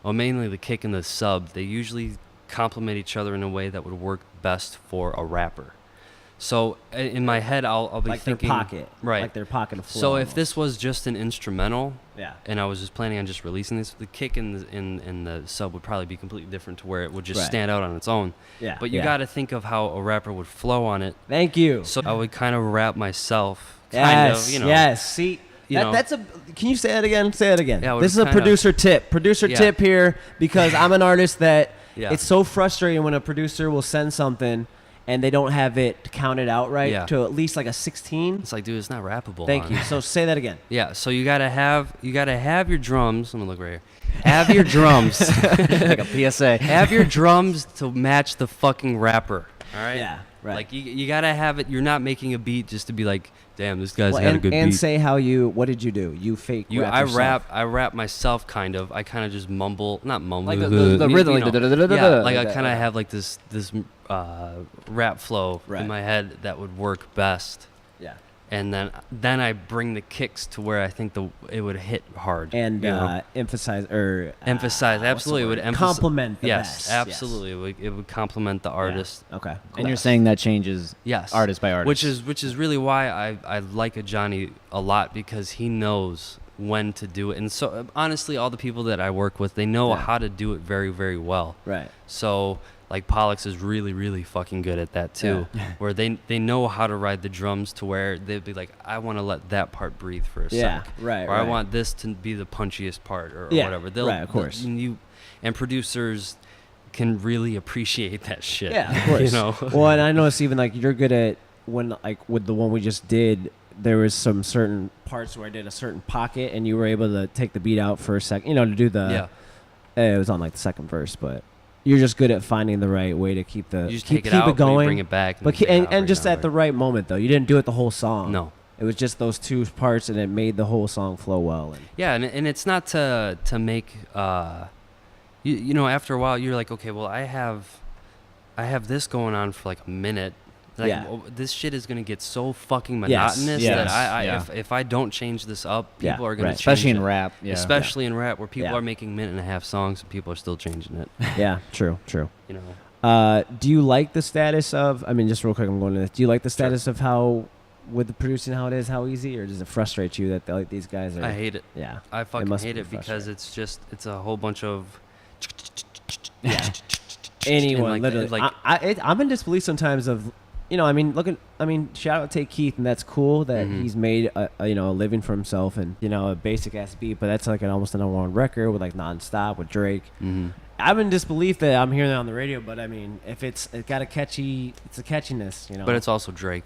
mainly the kick and the sub, they usually complement each other in a way that would work best for a rapper. So in my head, I'll be like thinking, their pocket, right? Like their pocket of flow. So if almost. this was just an instrumental, yeah, and I was just planning on just releasing this, the kick and the sub would probably be completely different to where it would just Right. stand out on its own. yeah, But you yeah. got to think of how a rapper would flow on it. Thank you. So I would kind of rap myself, Yes. kind of, Yes. See. you know. That's a. Can you say that again? Say it again. Yeah, this is a kinda- producer tip. Producer Yeah. tip here because I'm an artist that Yeah. it's so frustrating when a producer will send something and they don't have it counted out right Yeah. to at least like a 16. It's like, dude, it's not rappable. Thank hon. you. So say that again. Yeah. So you gotta have your drums. I'm gonna look right here. Have your drums. Like a PSA. Have your drums to match the fucking rapper. All right. Yeah. Right. Like you gotta have it. You're not making a beat just to be like, damn, this guy's Well, got a and, good and beat. say how you. What did you do? You fake. I yourself. rap myself kind of. I kind of just mumble, not mumble, Like the rhythm, like yeah, like I that, kind of yeah. have like this rap flow Right. in my head that would work best. Yeah. and then I bring the kicks to where I think it would hit hard and emphasize absolutely it would complement the yes best. Absolutely Yes. it would complement the artist. Okay, cool. And you're saying that changes artist by artist, which is really why I like a Johnny a lot, because he knows when to do it. And so honestly, all the people that I work with, they know how to do it very, very well. Right. So like Pollux is really, really fucking good at that too, where they know how to ride the drums to where they'd be like, I want to let that part breathe for a sec. Right. Or I want this to be the punchiest part or whatever. Right, of course. And producers can really appreciate that shit. Yeah, of course. You know? Well, and I noticed even like you're good at when like with the one we just did, there was some certain parts where I did a certain pocket and you were able to take the beat out for a second, you know, to do the it was on like the second verse, but you're just good at finding the right way to keep the you just keep take it out, it going, bring it back, and just at the right moment though. You didn't do it the whole song. No. It was just those two parts, and it made the whole song flow well. And it's not to make you know, after a while you're like, okay, well I have this going on for like a minute. Like, this shit is gonna get so fucking monotonous that if I don't change this up, people are gonna change especially in it. rap. Especially in rap, where people are making minute and a half songs and people are still changing it. Yeah, true. You know. Do you like the status of? I mean, just real quick, I'm going to this. Do you like the status of how, with the producing, how it is, how easy, or does it frustrate you that like these guys are? I hate it. Yeah, I fucking hate it because it's a whole bunch of. Anyone like, literally. I'm in disbelief sometimes of. You know, I mean, shout out to Keith, and that's cool that he's made a living for himself, and you know, a basic ass beat, but that's like almost a number one record with like nonstop with Drake. I'm in disbelief that I'm hearing it on the radio, but I mean, if it's got it's a catchiness, you know. But it's also Drake.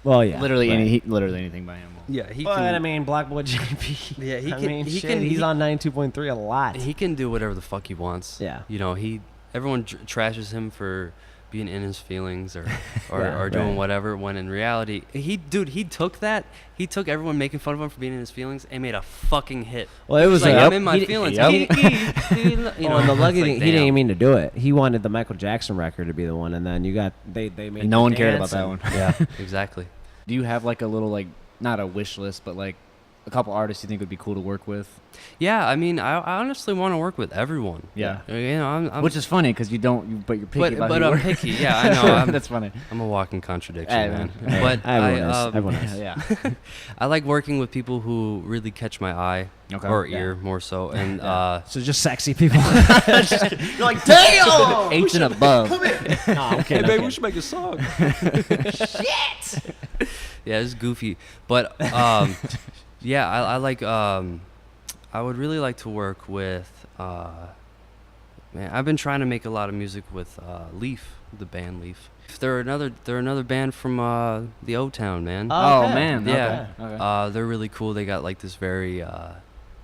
Well, yeah, literally anything by him. Yeah, he but can. I mean, Black Boy JP. Yeah, he's on 92.3 a lot. He can do whatever the fuck he wants. Yeah, you know, everyone trashes him for being in his feelings or doing whatever, when in reality he took everyone making fun of him for being in his feelings and made a fucking hit. Well, it was like, I'm in my feelings. You know, and the lucky thing, he didn't even mean to do it. He wanted the Michael Jackson record to be the one, and then they made and no one cared about that one. Yeah, exactly. Do you have like a little, like, not a wish list, but like a couple artists you think would be cool to work with? Yeah, I mean, I honestly want to work with everyone. Yeah, you know, I'm which is funny because but you're picky. But I'm picky. Yeah, I know. That's funny. I'm a walking contradiction, man. But everyone is. Yeah. I like working with people who really catch my eye or ear more so, and so just sexy people. You're like, damn, 8 and above. No, I'm kidding. Hey, babe, we should make a song. Shit. Yeah, it's goofy, but yeah, I like. I would really like to work with. Man, I've been trying to make a lot of music with Leaf, the band Leaf. They're another band from the O-Town, man. Oh, okay. Man, yeah. Okay. They're really cool. They got like this very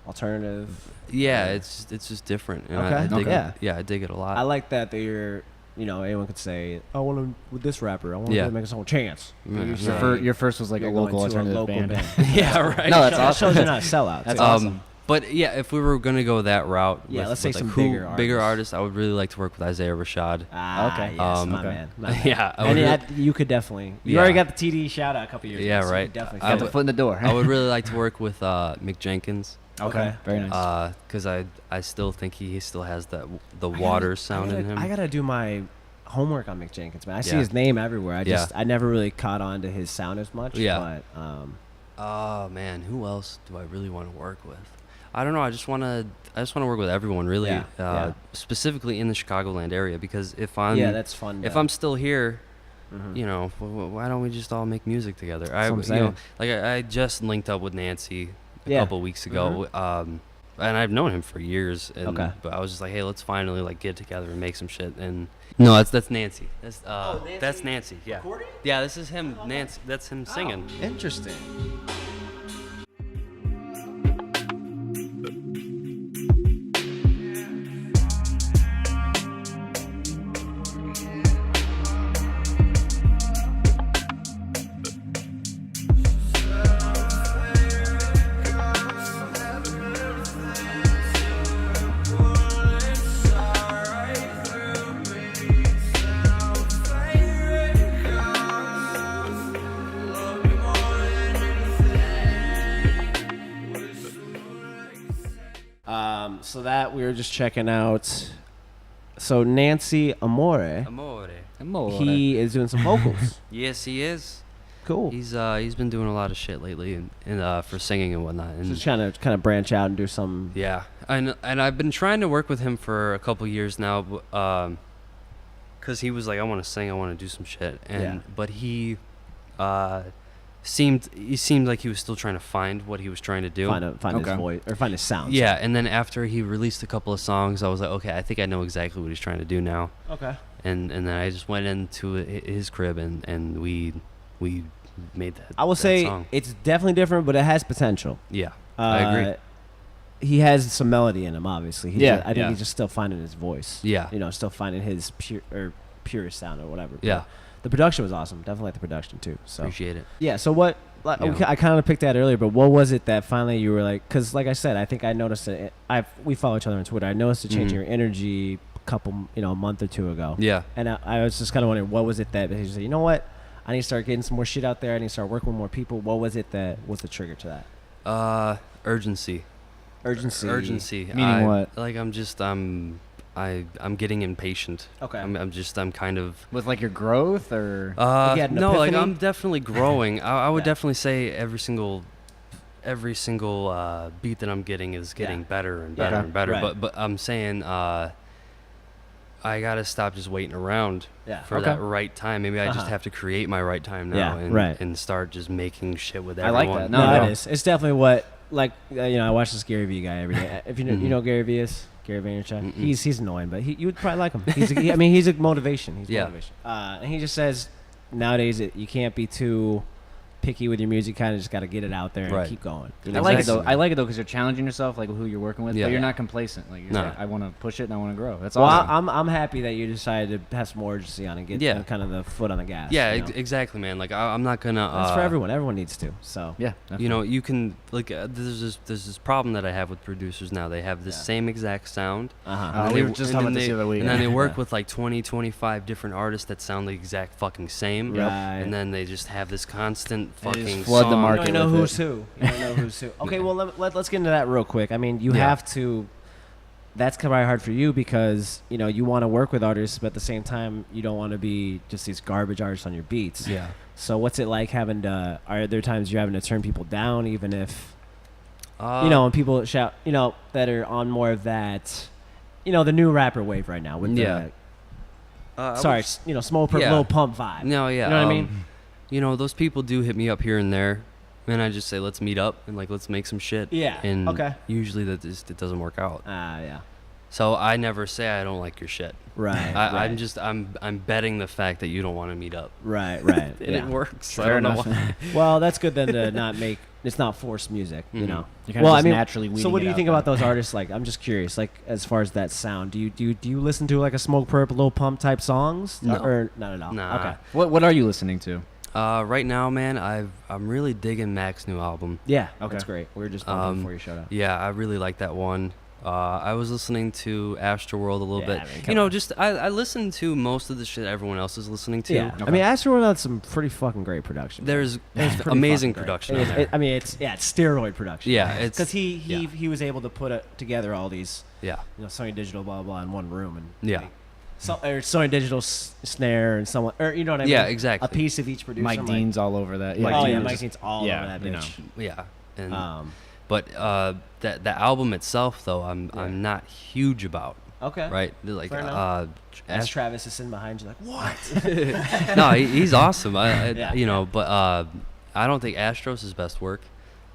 alternative. Yeah, it's just different. And okay. I dig it. Yeah, I dig it a lot. I like that you're. You know, anyone could say, "I want to with this rapper. I want to make a song with Chance." Your first was like a local alternative band. Yeah, right. No, that's awesome. That shows you're not a sellout. That's awesome. But yeah, if we were gonna go that route, let's say some bigger artists, I would really like to work with Isaiah Rashad. Okay. Yes, my man. Yeah, and you could definitely. You already got the TD shout out a couple years ago. Yeah, right. So definitely got the foot in the door. I would really like to work with Mick Jenkins. Okay, very nice. Because I still think he still has the water sound in him. I gotta do my homework on Mick Jenkins, man. I see his name everywhere. I never really caught on to his sound as much. Yeah. But oh man, who else do I really want to work with? I don't know. I just want to work with everyone, really. Specifically in the Chicagoland area, because if I'm that's fun. If I'm still here, you know, why don't we just all make music together? I just linked up with Nancy a couple weeks ago. And I've known him for years. But I was just like, hey, let's finally like get together and make some shit. And no, that's Nancy. That's Nancy. Yeah. Recording? Yeah, this is him. Nancy. That's him singing. Interesting. So that we were just checking out. So Nancy Amore, he is doing some vocals. Yes, he is. Cool. He's been doing a lot of shit lately, and for singing and whatnot. And Just trying to kind of branch out and do some. yeah, and I've been trying to work with him for a couple years now, because he was like, I want to sing, I want to do some shit, but he seemed like he was still trying to find what he was trying to do. Find his voice or find his sound. Yeah, and then after he released a couple of songs, I was like, okay, I think I know exactly what he's trying to do now. Okay. And then I just went into his crib and we made that. I will say song. it's definitely different, but it has potential. Yeah, I agree. He has some melody in him, obviously. I think yeah. he's just still finding his voice. Yeah. Still finding his purest sound or whatever. Yeah. But the production was awesome. Definitely like the production too. So Appreciate it. yeah. So what? I kind of picked that earlier, but what was it that finally you were like? Because like I said, I think I noticed it. We follow each other on Twitter. I noticed a change in your energy a month or two ago. Yeah. And I was just kind of wondering, what was it that he said, you know what? I need to start getting some more shit out there. I need to start working with more people. What was it that was the trigger to that? Urgency. Urgency. Meaning what? Like I'm getting impatient. Okay. I'm kind of With like your growth or? Like you had an no, like epiphany? I'm definitely growing. I would Yeah. definitely say every single beat that I'm getting is getting better and better and better. Right. But I'm saying I gotta stop just waiting around for Okay. that right time. Maybe I just have to create my right time now and start just making shit with I like everyone. that. No, No. it is. It's definitely what, like, I watch this Gary Vee guy every day. If you know Gary Vee is, Gary Vaynerchuk, he's annoying, but you would probably like him. He's a motivation. He's motivation. And he just says nowadays you can't be too picky with your music. Kind of just got to get it out there and keep going. I like it though. I like it though because you're challenging yourself, like who you're working with, Yeah. but you're not complacent. Like, you're No. like, I want to push it and I want to grow. That's Well, awesome. I'm happy that you decided to have some more urgency on and get kind of the foot on the gas. Yeah, you know? exactly, man. Like I'm not gonna. That's for everyone. Everyone needs to. So Yeah. You know, you can like there's this problem that I have with producers now. They have the same exact sound. Uh-huh. We were just talking about this the other week. And then they work with like 20, 25 different artists that sound the exact fucking same. Right. And then they just have this constant fucking flood the song. market You don't know with who's who. You don't know who's who. Okay, well let's get into that real quick. I mean, you have to. That's probably hard for you because you want to work with artists, but at the same time you don't want to be just these garbage artists on your beats. Yeah. So what's it like having to? Are there times you're having to turn people down, even if when people shout, that are on more of that, the new rapper wave right now with the Small Purp, Lil Pump vibe. No, yeah. You know what I mean? Those people do hit me up here and there, and I just say, let's meet up and like let's make some shit. Yeah. And okay. Usually it doesn't work out. Yeah. So I never say I don't like your shit. Right. I'm betting the fact that you don't want to meet up. Right. And it works. I don't know why. Well, that's good then to not make. It's not forced music, You're kind of naturally weeding so what do it you out think there. about those artists? Like, I'm just curious. Like, as far as that sound, do you listen to like a Smoke Purp, Lil Pump type songs? No. Or not at all. Nah. Okay. What are you listening to? Right now, man, I'm really digging Mac's new album. Yeah. Okay. That's great. We were just talking before you showed up. Yeah, I really like that one. I was listening to Astroworld a little bit. I mean, I listen to most of the shit everyone else is listening to. Yeah. I mean, Astroworld had some pretty fucking great production. There's pretty amazing fucking great. production on there. It's steroid production. Yeah, it's because he was able to put together all these yeah. Sony Digital blah blah in one room and Yeah. or Sony Digital snare and someone or you know what I mean? Yeah, exactly. A piece of each producer. Mike Dean's all over that. Mike Dean's all over that you bitch. Yeah. And But the album itself though, I'm not huge about. okay. Right? Like Fair enough. As Travis is sitting behind you like, what? No, he's awesome. Yeah. But I don't think Astros is best work.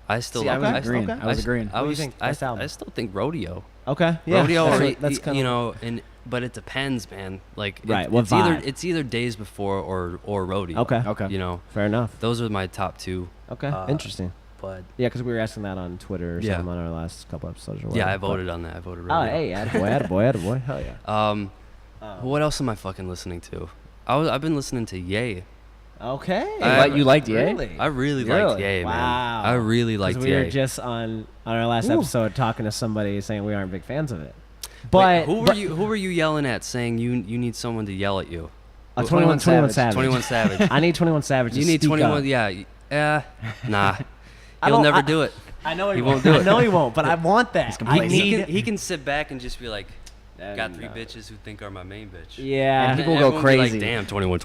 I still See, I was agreeing. okay. I was agreeing. What do you think? Best album? I still think Rodeo. Okay. Yeah. Rodeo, That's kind of but it depends, man. Like, Right, what it's either Days Before or Rodeo. Okay. Fair enough. Those are my top two. Okay. Interesting. But Yeah, because we were asking that on Twitter or Yeah. something on our last couple episodes. Or yeah, I whatever, voted on that. I voted but- Oh, Rodeo. hey, attaboy. Hell yeah. What else am I fucking listening to? I've been listening to Ye. Okay. You liked Ye? Really? I really liked Really? Ye, man. Wow. I really 'Cause liked we were Ye. just on our last episode talking to somebody saying we aren't big fans of it. Wait, But who were you yelling at saying you need someone to yell at you? 21 Savage. 21 Savage. I need 21 Savage. You to need speak 21. up. Yeah. Nah. He'll never do it. I know he won't do it. I know he won't, but I want that. He can sit back and just be like, got 3 bitches who think are my main bitch. Yeah. And people go crazy. Like, damn, 21.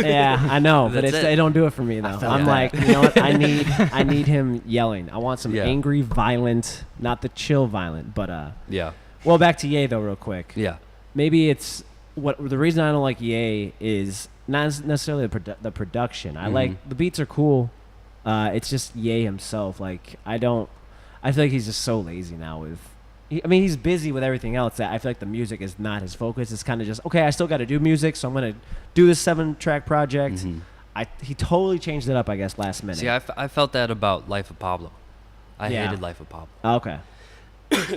Yeah, I know, but they don't do it for me though. I'm like, you know what? I need him yelling. I want some angry, violent, not the chill violent, but yeah. Well, back to Ye though, real quick. Yeah. Maybe it's the reason I don't like Ye is not necessarily the production. I like the beats are cool. It's just Ye himself. Like I feel like he's just so lazy now he's busy with everything else that I feel like the music is not his focus. It's kind of just, okay, I still got to do music, so I'm going to do this 7-track project. Mm-hmm. He totally changed it up, I guess, last minute. See, I felt that about Life of Pablo. I hated Life of Pablo. Oh, okay.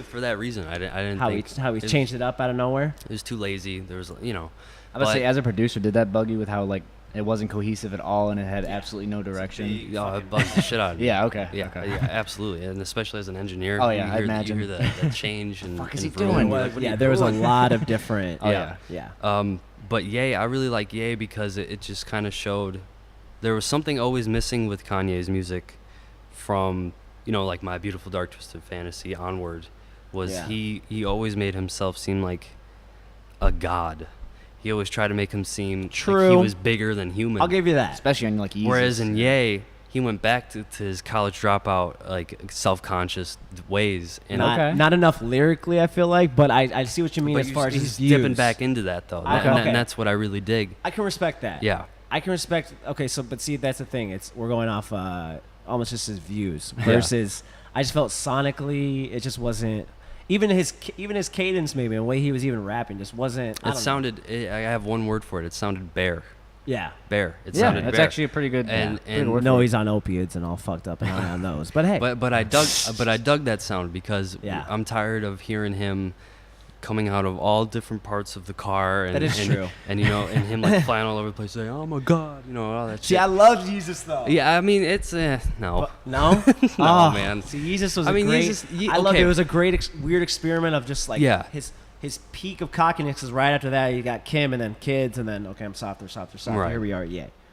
For that reason, I didn't think... How he changed it up out of nowhere? It was too lazy. There was, I would say, as a producer, did that bug you with how, like, it wasn't cohesive at all and it had absolutely no direction? It bugged the shit out of me. Yeah, okay. Yeah, absolutely. And especially as an engineer, I imagine. you hear the change and what the fuck is he doing? doing? There was a lot of different... Yeah. But Ye, I really like Ye because it just kind of showed there was something always missing with Kanye's music from, like My Beautiful Dark Twisted Fantasy onward, was he always made himself seem like a god. He always tried to make him seem like he was bigger than human. I'll give you that. Especially on like Yeezus. Whereas in Ye, he went back to his college dropout, like self-conscious ways. And not enough lyrically, I feel like, but I see what you mean as far as he's his dipping back into that though, and that's what I really dig. I can respect that. Yeah, I can respect. Okay, but see, that's the thing. We're going off almost just his views versus. I just felt sonically, it just wasn't. Even his cadence, maybe, and the way he was even rapping, just wasn't. I have one word for it. It sounded bare. Yeah. Bare. It sounded bare. That's actually a pretty good. And he's on opiates and all fucked up and on those. But hey. But I dug that sound because I'm tired of hearing him coming out of all different parts of the car. And, that is true. And and him like flying all over the place, saying, "Oh my God," all that shit. See, I love Jesus though. Yeah, I mean it's no. No? No, man. See, Jesus was I loved it. It was a great weird experiment of just like his peak of cockiness is right after that. You got Kim and then kids and then I'm softer. Right. Here we are,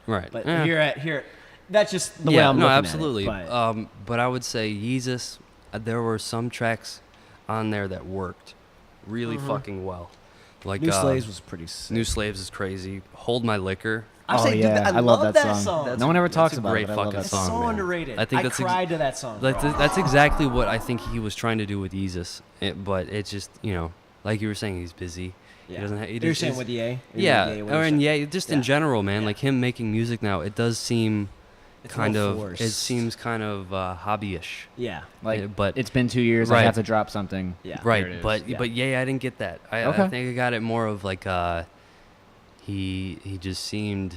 Right. But here, that's just the way I'm looking absolutely. at it. But I would say Yeezus, there were some tracks on there that worked really fucking well. Like New Slaves was pretty sick. New Slaves is crazy. Hold My Liquor. I love that song. No one ever talks about it. Great fucking It's song. so man. underrated. I think I cried to that song. That's exactly what I think he was trying to do with Yeezus. But it's just like you were saying, he's busy. Yeah. He doesn't have. You're saying with Ye? Just in general, man. Like him making music now, it does seem kind of hobbyish. Yeah. But it's been 2 years. I have to drop something. Yeah. Right. But Ye, I didn't get that. I think I got it more of like he just seemed.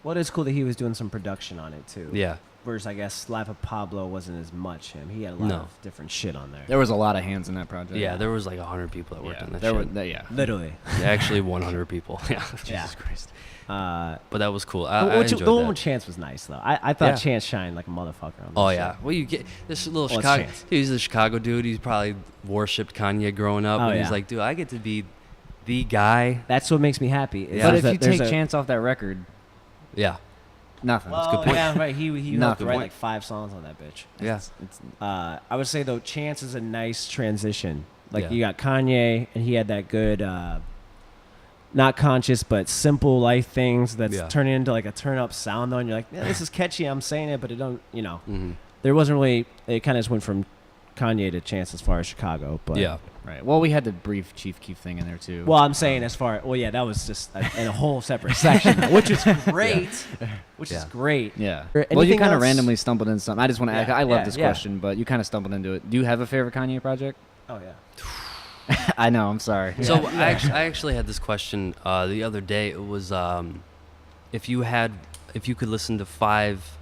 Well, it's cool that he was doing some production on it too. Yeah. Whereas I guess Life of Pablo wasn't as much him. He had a lot of different shit on there. There was a lot of hands in that project. Yeah, there was like 100 people that worked on that shit. Literally. Actually 100 people. Yeah. Jesus Christ. But that was cool. I enjoyed the one that. with Chance was nice though. I thought Chance shined like a motherfucker on this shit. Well, you get this little Chicago. He's a Chicago dude. He's probably worshipped Kanye growing up, and he's like, dude, I get to be the guy. That's what makes me happy. But if you take Chance off that record, nothing. Well, that's a good point. Yeah, right. He helped write like 5 songs on that bitch. Yeah. I would say though, Chance is a nice transition. Like you got Kanye, and he had that good, not conscious but simple life things that's turning into like a turn up sound though, and you're like, yeah, this is catchy. I'm saying it, but it don't. There wasn't really. It kind of just went from Kanye to Chance as far as Chicago, but right. Well, we had the brief Chief Keef thing in there too. Well, I'm saying as far that was just in a whole separate section, which is great. Which is great. Yeah. Anything Well, you kind of else? randomly stumbled into something. I just want to. I love this yeah. question, but you kind of stumbled into it. Do you have a favorite Kanye project? Oh yeah. I know. I'm sorry. So I actually had this question the other day. It was if you could listen to 5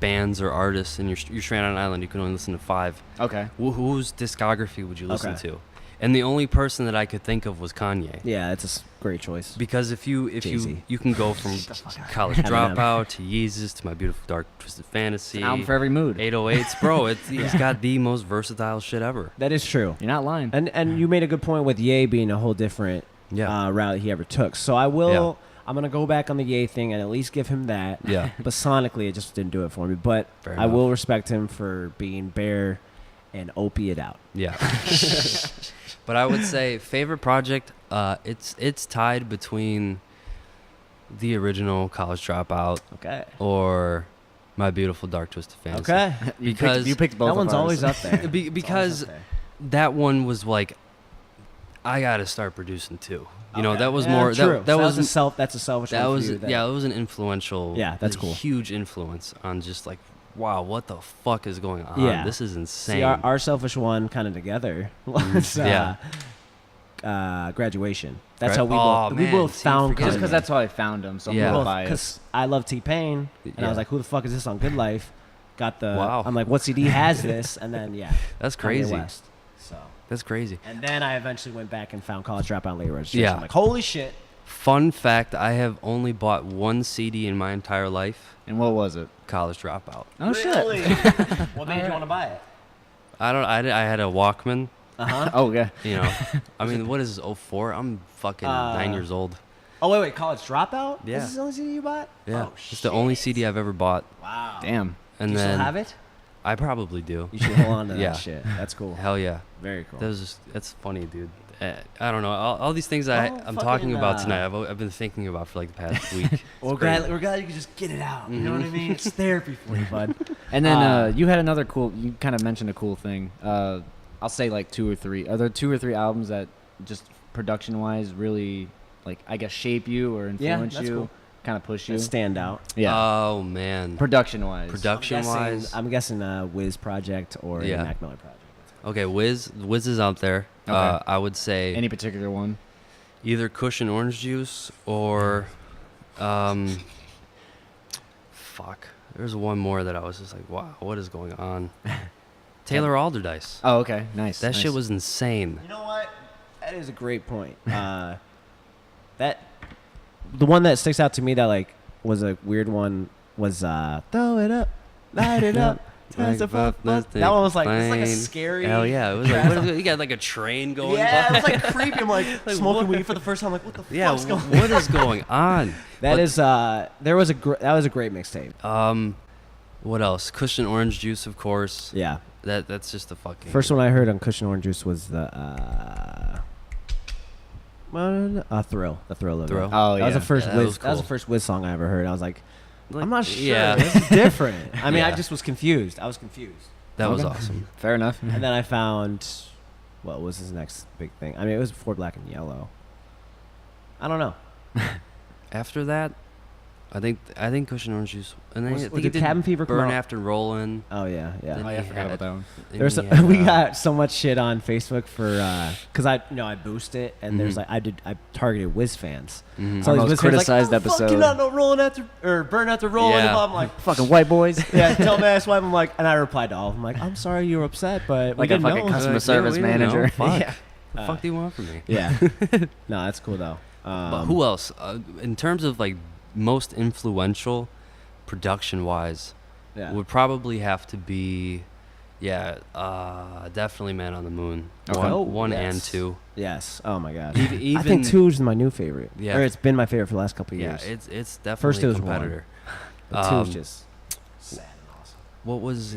bands or artists and you're stranded on an island, you can only listen to 5. Okay. Whose discography would you listen to? And the only person that I could think of was Kanye. Yeah, it's a great choice. Because if you can go from College Dropout to Yeezus to My Beautiful Dark Twisted Fantasy, It's an album for every mood. 808s, bro. He's got the most versatile shit ever. That is true. You're not lying. And you made a good point with Ye being a whole different route he ever took. So I I'm gonna go back on the Ye thing and at least give him that. Yeah. But sonically, it just didn't do it for me. But Fair I enough. will respect him for being bare and opiate out. Yeah. But I would say favorite project, it's tied between the original College Dropout Okay. or My Beautiful Dark Twisted Fantasy. Okay. Because you picked both. That of one's ours. always up there. because It's always up there. that one was like, I gotta start producing too. You know, Okay. that was Yeah, more true. that So was that's a selfish that one was for you then. yeah, it was an influential. Yeah, that's a cool. Huge influence on just like, wow, what the fuck is going on? Yeah. This is insane. See, our selfish one kind of together was Yeah. Graduation. That's Gra- how we Oh, both, man, we both see, found forget Just it. because that's how I found him, so I'm Yeah. a little biased. because I love T-Pain, and I Yeah. was like, who the fuck is this on Good Life? Got the Wow. I'm like, what CD has this? And then That's Kanye crazy. West. So That's crazy. and then I eventually went back and found College Dropout Late Registration. Yeah. I'm like, holy shit. Fun fact: I have only bought one CD in my entire life. And what was it? College Dropout. Oh Really? shit. What made you want to buy it? I had a Walkman. Uh-huh. Oh yeah. You know, I mean, what is this, 04? I'm fucking 9 years old. Oh wait, College Dropout? Yeah. Is this the only CD you bought? Yeah, Oh, it's the only shit. CD I've ever bought. Wow. Damn. And you then still have it? I probably do. You should hold on to Yeah. that shit. That's cool. Hell yeah, Very cool. that's funny, dude. I don't know. All these things Oh, I'm talking fucking, about tonight. I've been thinking about for like the past week. Well, It's great. we're glad you can just get it out. You know what I mean? It's therapy for you, bud. And then Uh, you had another cool. You kind of mentioned a cool thing. I'll say like 2 or 3. Are there 2 or 3 albums that just production-wise really, like, I guess, shape you or Yeah, influence that's you, cool. kind of push you? Stand out. Yeah. Oh man. Production-wise. Production-wise. I'm guessing Wiz Project or Yeah. a Mac Miller Project. Okay, Wiz is out there. Okay. I would say Any particular one? either Cushion Orange Juice or, fuck. There's one more that I was just like, wow, what is going on? Taylor Alderdice. Oh, okay. Nice. That nice. shit was insane. You know what? That is a great point. That the one that sticks out to me that like was a weird one was throw it up, light it up. That's a fuck. That one was like it's like a scary. Hell yeah, it was like what is it? You got like a train going. Yeah, it by. was like creepy. I'm like, smoking what? weed for the first time. Like, what the Yeah, fuck's going on? what is going on? That But, is that was a great mixtape. What else? Cushion Orange Juice, of course. Yeah. That's just a fucking First one I heard on Cushion Orange Juice was the Thrill. The Thrill of Thrill. it. Oh, That was the yeah. first Yeah, that Wiz. was That was the cool. first Wiz song I ever heard. I was like, I'm not sure. Yeah. This is different. I mean, I Yeah. just was confused. I was confused. That was Okay. awesome. Fair enough. And then I found, what was his next big thing? I mean, it was before Black and Yellow. I don't know. After that, I think Cushion Orange Juice, and then Was- I think was he it did Cabin Fever come Burn out? After Rollin'. Oh yeah, yeah. Then Oh, yeah, I he forgot had- about that one. then There's he had, we got so much shit on Facebook for because I boost it and there's Mhm. like I targeted Wiz fans. Mhm. So Our these most Wiz fans criticized like, oh, fuck, episode. you not know rolling after or burn after rolling. Yeah. I'm like, Fucking white boys. yeah, dumbass wife. I'm like, and I replied to all of them like, I'm sorry you were upset, but we Like a didn't fucking know. customer Yeah, service we didn't know. manager. Fuck. Yeah. The fuck do you want from me? Yeah. No, that's cool though. But who else? In terms of like most influential, production-wise, Yeah. would probably have to be, definitely Man on the Moon. Okay. One, Oh, one yes. and two. Yes. Oh my god. Even I think 2 is my new favorite. Yeah. Or it's been my favorite for the last couple of Yeah, years. it's definitely First it a was 1. competitor. But 2 is um, just sad and awesome. What was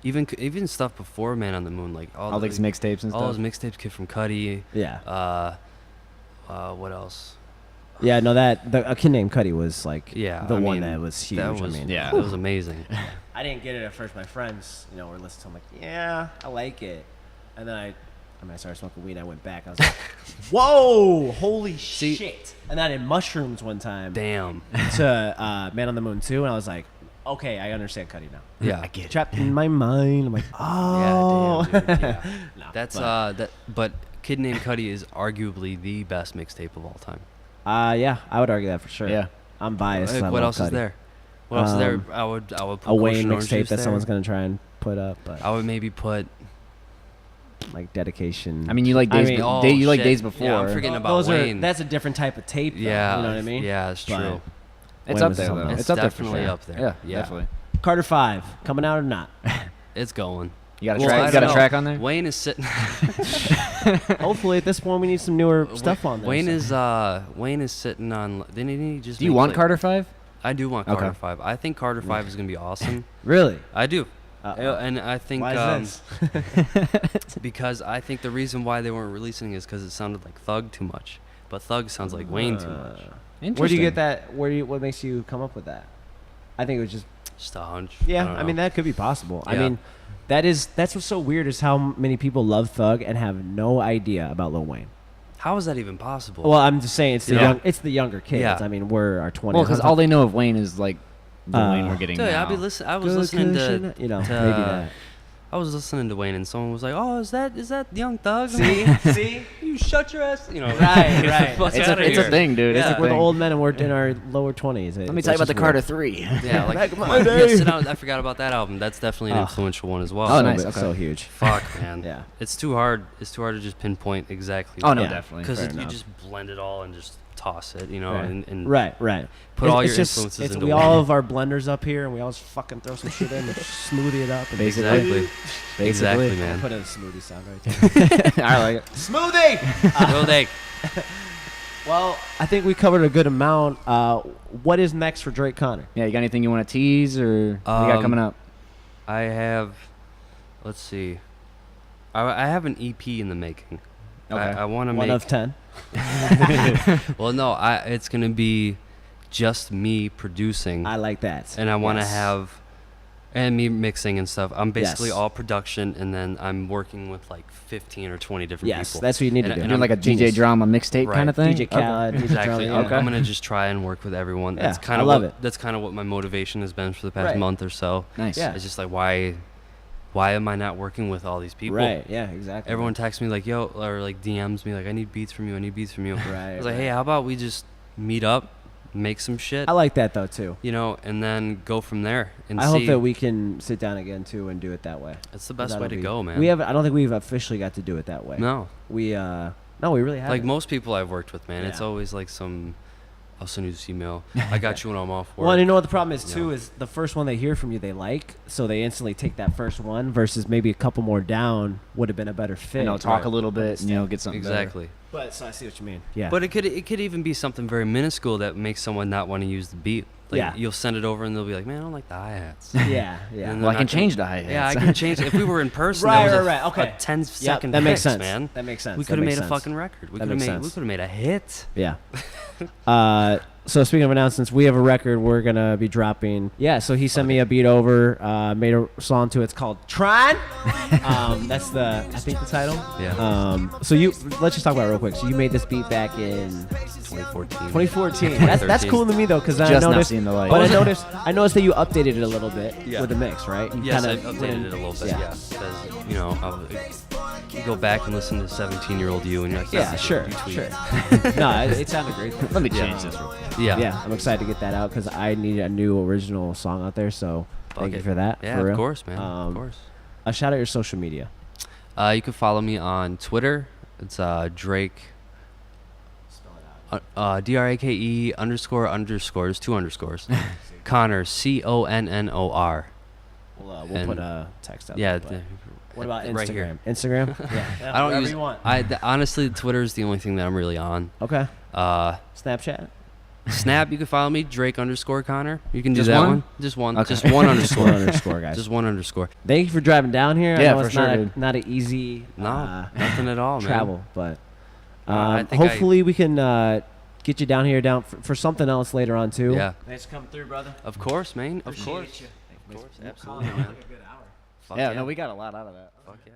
even stuff before Man on the Moon, like All these mixtapes and all stuff. those mixtapes, Kid from Cudi. Yeah. What else? Yeah, no, a kid named Cudi was like Yeah, the I one mean, that was huge. That was, I mean, yeah, that was amazing. I didn't get it at first. My friends, were listening to. I'm like, yeah, I like it, and then I started smoking weed. I went back. I was like, whoa, holy shit! And then I did mushrooms one time Damn. to Man on the Moon 2, and I was like, okay, I understand Cudi now. Yeah. I get it. Trapped in my mind. I'm like, oh, Yeah, damn, dude. Yeah. No, That's but, but Kid Named Cudi is arguably the best mixtape of all time. yeah, I would argue that for sure. Yeah. I'm biased. Like, I what love else is Cudi. there? What else is there? I would put A Wayne Cushion Orange mixtape Juice that there. someone's gonna try and put up, but I would maybe put. like Dedication. I mean, you like days. Oh, you like shit. days before. Yeah, I'm forgetting about Those Wayne. that's a different type of tape. Though, Yeah, you know what I mean. Yeah, it's But true. It's Wayne up was there something though. else. It's up there for definitely sure. up there. Yeah, Yeah. definitely. Carter 5 coming out or not? It's going. You got a Well, track? I You got don't a know. track on there? Wayne is sitting. Hopefully, at this point, we need some newer stuff on there. Wayne is sitting on. Didn't he just? Do you make, want like- Carter 5? I do want Okay. Carter 5. I think Carter 5 is gonna be awesome. Really? I do. Uh-oh. And I think Why is this? because I think the reason why they weren't releasing is because it sounded like Thug too much. But Thug sounds like Wayne too much. Where do you get that? What makes you come up with that? I think it was just. Just a hunch. Yeah, don't I mean know. that could be possible. I Yeah. mean, that's what's so weird is how many people love Thug and have no idea about Lil Wayne. How is that even possible? Well, I'm just saying it's the Yeah. younger kids. Yeah. I mean, we're our 20s. Well, because all they know of Wayne is like the Wayne we're getting Dude, now. I was listening to maybe to, that. I was listening to Wayne and someone was like, "Oh, is that Young Thug?" See, You shut your ass. You know. Right, get the right. fuck It's outta a here. thing, dude. Yeah. It's It's a like we're the thing. old men and we're in our lower 20s. Let me tell you about the Carter 3. Yeah, like Back in come my on. day. Yes, and I forgot about that album. That's definitely an influential one as well. Oh, nice. It's Okay. so huge. Fuck, man. Yeah. It's too hard. It's too hard to just pinpoint exactly. Oh, no, Yeah. definitely. Because Fair you enough. just blend it all and just toss it, you know, Right. and Right. put all It's your just- influences it's- into we one. all have our blenders up here, and we all just fucking throw some shit in and smoothie it up. And Exactly. Exactly, man. I'll put a smoothie sound right there. I like it. Smoothie! Will they? Well, I think we covered a good amount. What is next for Drake Connor? Yeah, you got anything you want to tease or what you got coming up? I have, let's see. I have an EP in the making. Okay. I want to One make. of 10. Well, no, it's gonna be just me producing, I like that. and I want to Yes. have, and me mixing and stuff. I'm basically Yes. all production, and then I'm working with like 15 or 20 different Yes, people. that's what you need And- to do. and Doing like a Genius. DJ drama mixtape Right. kind of thing? DJ Khaled. DJ Exactly. Drama, I'm yeah. gonna just try and work with everyone. Yeah, That's kind I of love what, it. That's kind of what my motivation has been for the past Right. month or so. Nice. Yeah. It's just like why am I not working with all these people? Right, yeah, exactly. Everyone texts me like, yo, or like DMs me like, I need beats from you. Right, I was like, right. hey, how about we just meet up, make some shit, I like that, though, too. you know, and then go from there and I see. hope that we can sit down again, too, and do it that way. It's the best way That'll to be- go, man. We haven't. I don't think we've officially got to do it that way. No. We really haven't. Like most people I've worked with, man, it's Yeah. always like I'll send you this email. I got you when I'm off work. Well, and you know what the problem is too Yeah. is the first one they hear from you they like, so they instantly take that first one versus maybe a couple more down would have been a better fit. You know, talk Right. a little bit and, get something better. Exactly. But so I see what you mean. Yeah. But it could even be something very minuscule that makes someone not want to use the beat. Like Yeah. you'll send it over and they'll be like, man, I don't like the hi-hats. yeah, yeah. And Well, I they're can not change gonna- the hi-hats. Yeah, I can change. If we were in person, Right, that was right, okay. a 10-second that makes fix, sense, man. That makes sense. We That could have makes made a sense. fucking record. We That could have makes made. We sense. could have made a hit. Yeah. So speaking of announcements, we have a record we're gonna be dropping. Yeah. So he sent me a beat over, made a song to it. It's called "Trine." That's I think the title. Yeah. So let's just talk about it real quick. So you made this beat back in 2014. 2014. That's 2013. cool to me though, because I Just now noticed. seeing the light. But I noticed that you updated it a little bit Yeah. with the mix, right? You Yes, I kinda updated went- it a little bit. Yeah, because you know, you go back and listen to 17-year-old you, and you're like, Yeah, this is sure, what you sure. tweet. No, it sounded great. Let me Yeah. change this real quick. Yeah. Yeah, I'm excited to get that out because I need a new original song out there. So thank you it. for that. Yeah, for real. of course, man. Of course. Shout out your social media. You can follow me on Twitter. It's Drake. DRAKE _ there's 2 underscores. Connor CONNOR. We'll And- put a text up. Yeah. but what about Instagram? Right here. Instagram? Yeah. I don't wherever use. you want. Honestly, Twitter is the only thing that I'm really on. Okay. Uh, Snapchat. Snap, you can follow me, Drake _ Connor. You can do Just that one? one. Just one. Okay. Just one Just underscore. one underscore, guys. Just one underscore. Thank you for driving down here. I Yeah, know for it's sure, not dude. not an easy No, nothing at all, man. travel, but I think hopefully we can get you down here for something else later on too. Yeah. Thanks for coming through, brother. Of course, man. Of course. you. Of course. Absolutely, man. Fuck Yeah, no, we got a lot out of that. Fuck yeah.